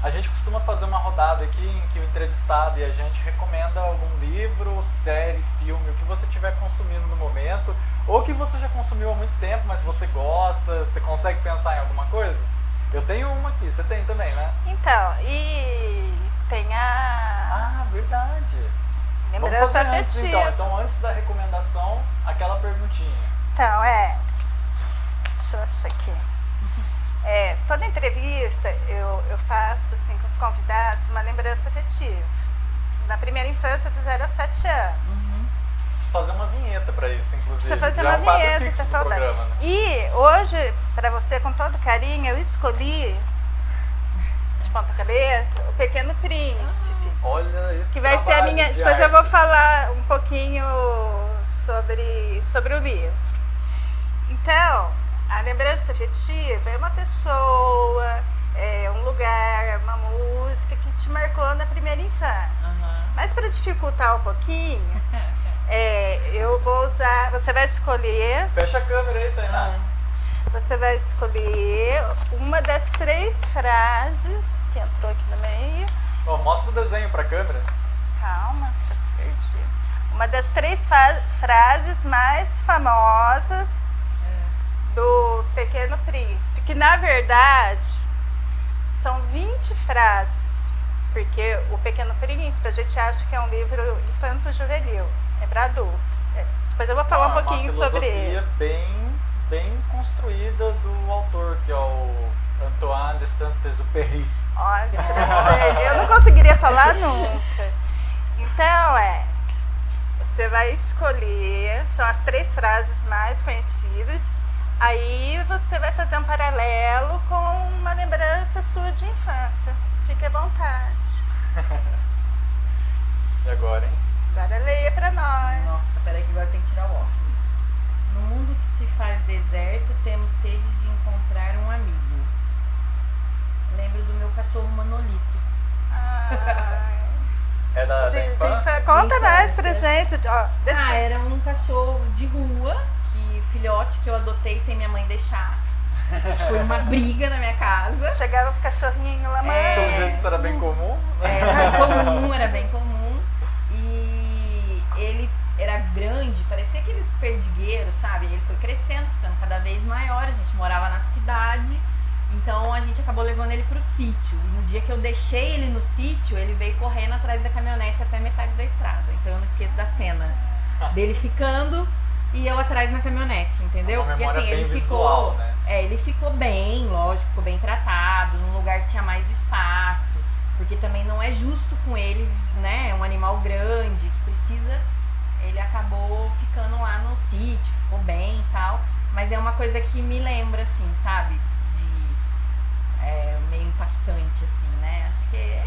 A gente costuma fazer uma rodada aqui em que o entrevistado e a gente recomenda algum livro, série, filme, o que você estiver consumindo no momento, ou que você já consumiu há muito tempo, mas você gosta, você consegue pensar em alguma coisa? Eu tenho uma aqui, você tem também, né? Então, e tem Ah, verdade. Lembrança Vamos fazer antes, afetiva. então, antes da recomendação, aquela perguntinha. Então, deixa eu achar aqui. Toda entrevista eu faço assim, com os convidados uma lembrança afetiva. Na primeira infância, do 0 aos 7 anos. Preciso fazer uma vinheta para isso, inclusive. Você fazer já uma é um quadro vinheta, fixo do tá falando. programa, né? E hoje, para você, com todo carinho, eu escolhi de ponta cabeça o Pequeno Príncipe. Olha isso. Que vai ser a minha. Depois eu vou falar um pouquinho sobre o livro. Então, a lembrança afetiva é uma pessoa, é um lugar, uma música que te marcou na primeira infância. Mas para dificultar um pouquinho, eu vou usar. Você vai escolher. Fecha a câmera aí, Tainá. Você vai escolher uma das 3 frases que entrou aqui no meio. Bom, mostra o desenho para a câmera. Calma, perdi. Uma das 3 frases mais famosas do Pequeno Príncipe, que na verdade são 20 frases, porque o Pequeno Príncipe a gente acha que é um livro infanto-juvenil, é para adulto. Depois eu vou falar um pouquinho sobre ele. Uma filosofia bem construída do autor, que é o Antoine de Saint-Exupéry. Olha, eu não conseguiria falar nunca. Então, você vai escolher, são as 3 frases mais conhecidas, aí você vai fazer um paralelo com uma lembrança sua de infância. Fique à vontade. E agora, hein? Agora leia pra nós. Nossa, peraí que agora tem que tirar o óculos. No mundo que se faz deserto, temos sede de encontrar um amigo. Lembro do meu cachorro Manolito. É da infância? Conta mais pra gente. Era um cachorro de rua, filhote que eu adotei sem minha mãe deixar. Foi uma briga na minha casa. Chegava o cachorrinho lá, mãe. Pelo jeito isso era bem comum. Era bem comum. E ele era grande, parecia aqueles perdigueiros, sabe? Ele foi crescendo, ficando cada vez maior. A gente morava na cidade. Então a gente acabou levando ele pro sítio. E no dia que eu deixei ele no sítio, ele veio correndo atrás da caminhonete até metade da estrada. Então eu não esqueço da cena dele ficando e eu atrás na caminhonete, entendeu? Uma porque memória assim, bem ele visual, ficou. Né? Ele ficou bem, lógico, ficou bem tratado, num lugar que tinha mais espaço. Porque também não é justo com ele, né? É um animal grande que precisa. Ele acabou ficando lá no sítio, ficou bem e tal. Mas é uma coisa que me lembra, assim, sabe? Meio impactante, assim, né? Acho que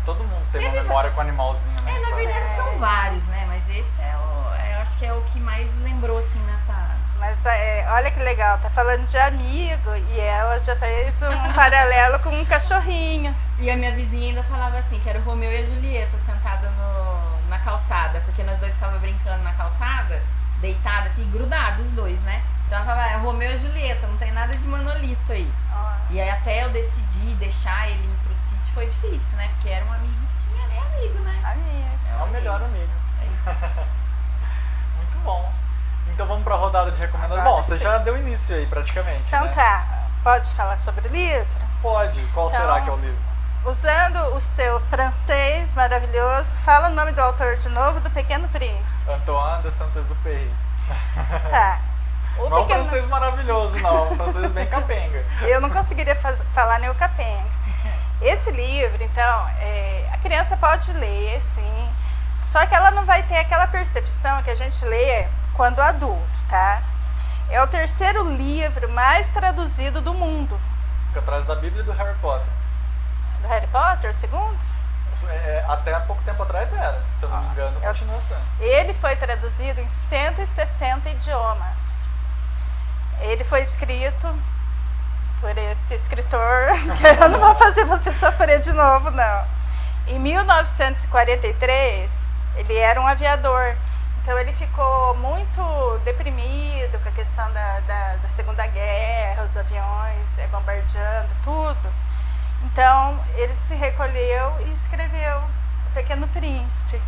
todo mundo tem uma memória com animalzinho, né? Na verdade são vários, né? Mas esse eu acho que é o que mais lembrou, assim, nessa... Mas olha que legal, tá falando de amigo e ela já fez um paralelo com um cachorrinho. E a minha vizinha ainda falava assim, que era o Romeu e a Julieta sentada na calçada, porque nós dois ficávamos brincando na calçada, deitados assim, grudados os dois, né? Então ela falava, é Romeu e a Julieta, não tem nada de Manolito aí. E aí até eu decidi deixar ele ir pro sítio foi difícil, né? Porque era um amigo que tinha nem amigo, né? Amigo. É o melhor amigo. É isso. Muito bom. Então vamos pra rodada de recomendações. Agora Bom, você já deu início aí praticamente, Então né? tá, pode falar sobre o livro? Pode. Qual Então, será que é o livro? Usando o seu francês maravilhoso, fala o nome do autor de novo, do Pequeno Príncipe. Antoine de Saint-Exupéry. Tá. Não é um francês maravilhoso, não. É um francês bem capenga. Eu não conseguiria falar nem o capenga. Esse livro, então, a criança pode ler, sim. Só que ela não vai ter aquela percepção que a gente lê quando adulto, tá? É o 3º livro mais traduzido do mundo. Fica atrás da Bíblia e do Harry Potter. Do Harry Potter, o 2º? Até há pouco tempo atrás era, se eu não me engano, continua sendo. Ele foi traduzido em 160 idiomas. Ele foi escrito por esse escritor, que eu não vou fazer você sofrer de novo, não. Em 1943, ele era um aviador. Então ele ficou muito deprimido com a questão da Segunda Guerra, os aviões bombardeando, tudo. Então ele se recolheu e escreveu O Pequeno Príncipe.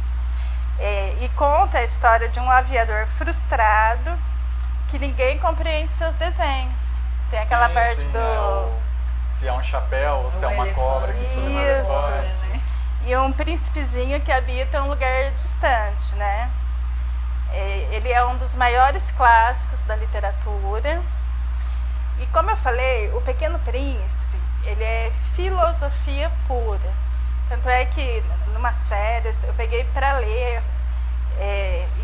E conta a história de um aviador frustrado que ninguém compreende seus desenhos. Tem aquela parte do... se é um chapéu ou se é uma cobra. Isso. E um príncipezinho que habita um lugar distante, né? Ele é um dos maiores clássicos da literatura. E como eu falei, O Pequeno Príncipe, ele é filosofia pura. Tanto é que, numas férias, eu peguei para ler.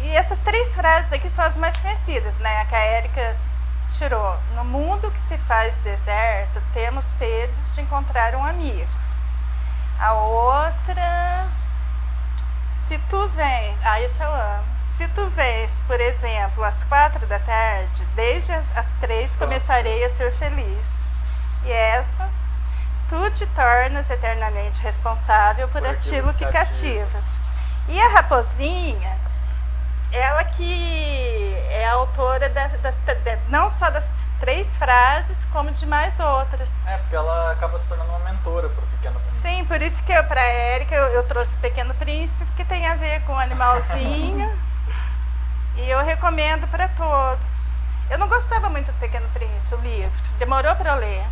E essas 3 frases aqui são as mais conhecidas, né? A que a Érica tirou. No mundo que se faz deserto, temos sedes de encontrar um amigo. A outra... Se tu vem... isso eu amo. Se tu vês, por exemplo, às 4 da tarde, desde as 3 começarei a ser feliz. E essa, tu te tornas eternamente responsável por aquilo que cativas. E a Raposinha, ela que é a autora não só das 3 frases, como de mais outras. Porque ela acaba se tornando uma mentora para o Pequeno Príncipe. Sim, por isso que para a Érica eu trouxe o Pequeno Príncipe, porque tem a ver com o animalzinho. E eu recomendo para todos. Eu não gostava muito do Pequeno Príncipe, o livro. Demorou para eu ler.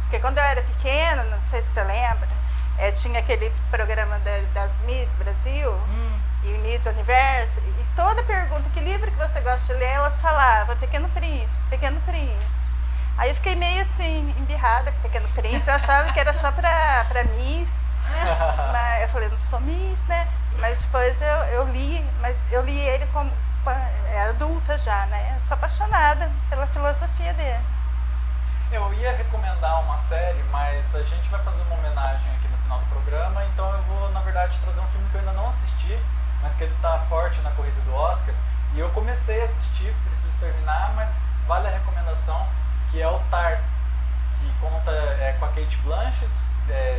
Porque quando eu era pequena, não sei se você lembra, tinha aquele programa das Miss Brasil e Miss Universo. E toda pergunta, que livro que você gosta de ler, elas falavam Pequeno Príncipe, Pequeno Príncipe. Aí eu fiquei meio assim, embirrada com o Pequeno Príncipe. Eu achava que era só para Miss. Mas eu falei, não sou Miss, né? Mas depois eu li, mas eu li ele como... era adulta já, né? Eu sou apaixonada pela filosofia dele. Eu ia recomendar uma série, mas a gente vai fazer uma homenagem aqui no final do programa, então eu vou, na verdade, trazer um filme que eu ainda não assisti, mas que ele tá forte na corrida do Oscar, e eu comecei a assistir, preciso terminar, mas vale a recomendação, que é o Tar, que conta com a Cate Blanchett,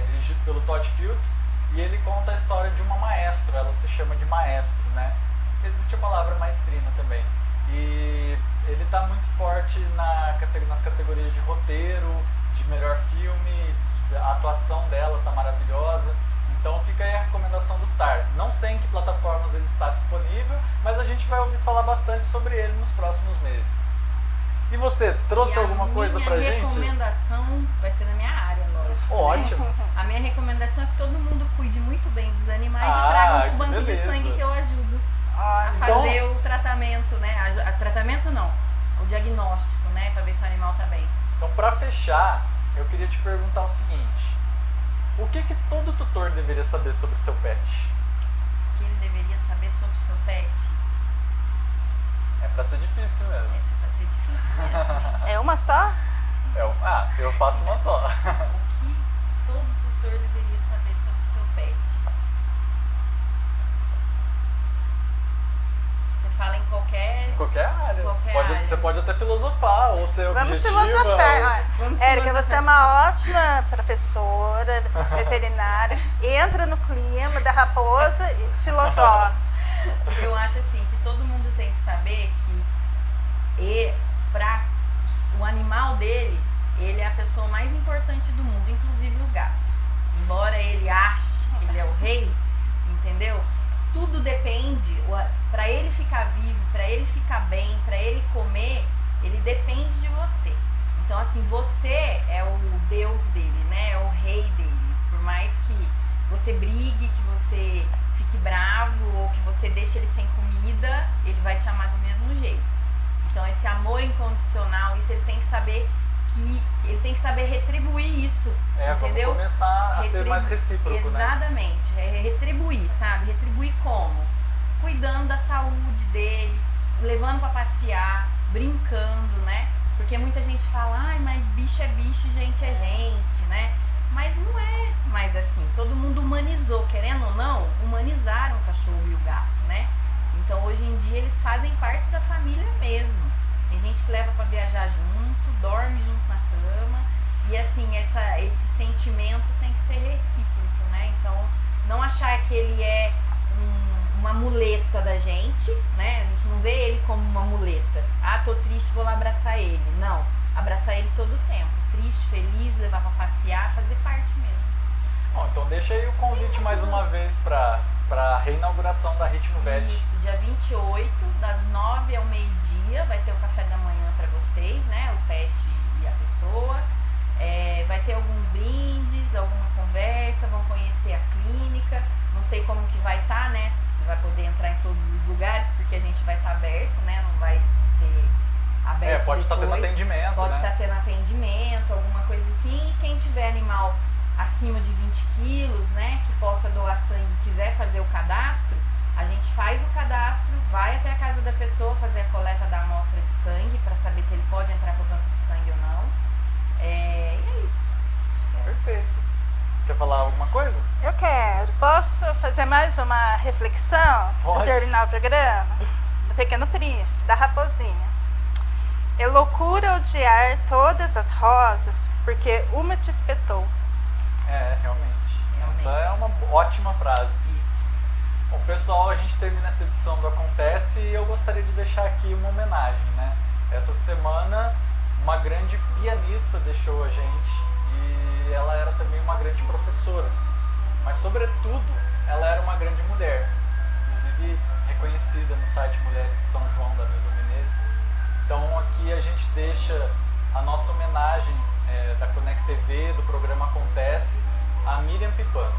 dirigido pelo Todd Fields, e ele conta a história de uma maestro, ela se chama de maestro, né? Existe a palavra maestrina também. E ele está muito forte nas categorias de roteiro, de melhor filme, a atuação dela está maravilhosa. Então fica aí a recomendação do Tar. Não sei em que plataformas ele está disponível, mas a gente vai ouvir falar bastante sobre ele nos próximos meses. E você, trouxe alguma coisa pra gente? A minha recomendação vai ser na minha área, lógico. Ótimo. Né? A minha recomendação é que todo mundo cuide muito bem dos animais e traga um banco de sangue que eu ajudo a fazer o tratamento, né? Tratamento não, o diagnóstico, né? Pra ver se o animal tá bem. Então, pra fechar, eu queria te perguntar o seguinte: o que todo tutor deveria saber sobre o seu pet? O que ele deveria saber sobre o seu pet? É pra ser difícil mesmo. Essa é pra ser difícil mesmo. É uma só? Eu faço uma só. O que todo tutor deveria saber sobre o seu pet? Você fala em qualquer área. área. Você pode até filosofar ou ser objetiva. Vamos filosofar. Érica, você é uma ótima professora, veterinária. Entra no clima da raposa e filosofa. Eu acho assim, que todo mundo tem que saber que para o animal dele, ele é a pessoa mais importante do mundo, inclusive o gato. Embora ele ache que ele é o rei, entendeu? Tudo depende, para ele ficar vivo, para ele ficar bem, para ele comer, ele depende de você. Então assim, você é o Deus dele, né? É o rei dele. Por mais que você brigue, que você fique bravo ou que você deixe ele sem comida, ele vai te amar do mesmo jeito. Então esse amor incondicional, isso ele tem que saber ele tem que saber retribuir isso, entendeu? Vamos começar a ser mais recíproco, exatamente, né? Retribuir, sabe? Retribuir como? Cuidando da saúde dele, levando para passear, brincando, né? Porque muita gente fala, mas bicho é bicho, gente é gente, né? Mas não é mais assim. Todo mundo humanizou, querendo ou não, humanizaram o cachorro e o gato, né? Então hoje em dia eles fazem parte da família mesmo. Tem gente que leva para viajar junto, dorme junto na cama. E assim, esse sentimento tem que ser recíproco, né? Então não achar que ele é uma muleta da gente, né? A gente não vê ele como uma muleta. Ah, tô triste, vou lá abraçar ele. Não, abraçar ele todo o tempo. Triste, feliz, levar pra passear, fazer parte mesmo. Bom, então deixa aí o convite mais uma vez para a reinauguração da Ritmo Vet. Isso, dia 28, das 9 ao meio-dia, vai ter o café da manhã para vocês, né? O pet e a pessoa. Vai ter alguns brindes, alguma conversa, vão conhecer a clínica. Não sei como que vai estar, né? Se vai poder entrar em todos os lugares, porque a gente vai estar aberto, né? Não vai ser aberto pode estar tendo atendimento, pode né? estar tendo atendimento, alguma coisa assim. E quem tiver animal acima de 20 quilos, né? Que possa doar sangue e quiser fazer o cadastro, a gente faz o cadastro, vai até a casa da pessoa fazer a coleta da amostra de sangue para saber se ele pode entrar para o banco de sangue ou não. E é isso. Perfeito. Quer falar alguma coisa? Eu quero. Posso fazer mais uma reflexão para terminar o programa? Do Pequeno Príncipe, da Raposinha. É loucura odiar todas as rosas porque uma te espetou. Realmente. Essa é uma ótima frase. Isso. Bom, pessoal, a gente termina essa edição do Acontece e eu gostaria de deixar aqui uma homenagem, né? Essa semana, uma grande pianista deixou a gente e ela era também uma grande professora. Mas, sobretudo, ela era uma grande mulher, inclusive reconhecida no site Mulheres de São João, da Neuza Menezes. Então, aqui a gente deixa a nossa homenagem da Conect TV, do programa Acontece, a Miriam Pipano.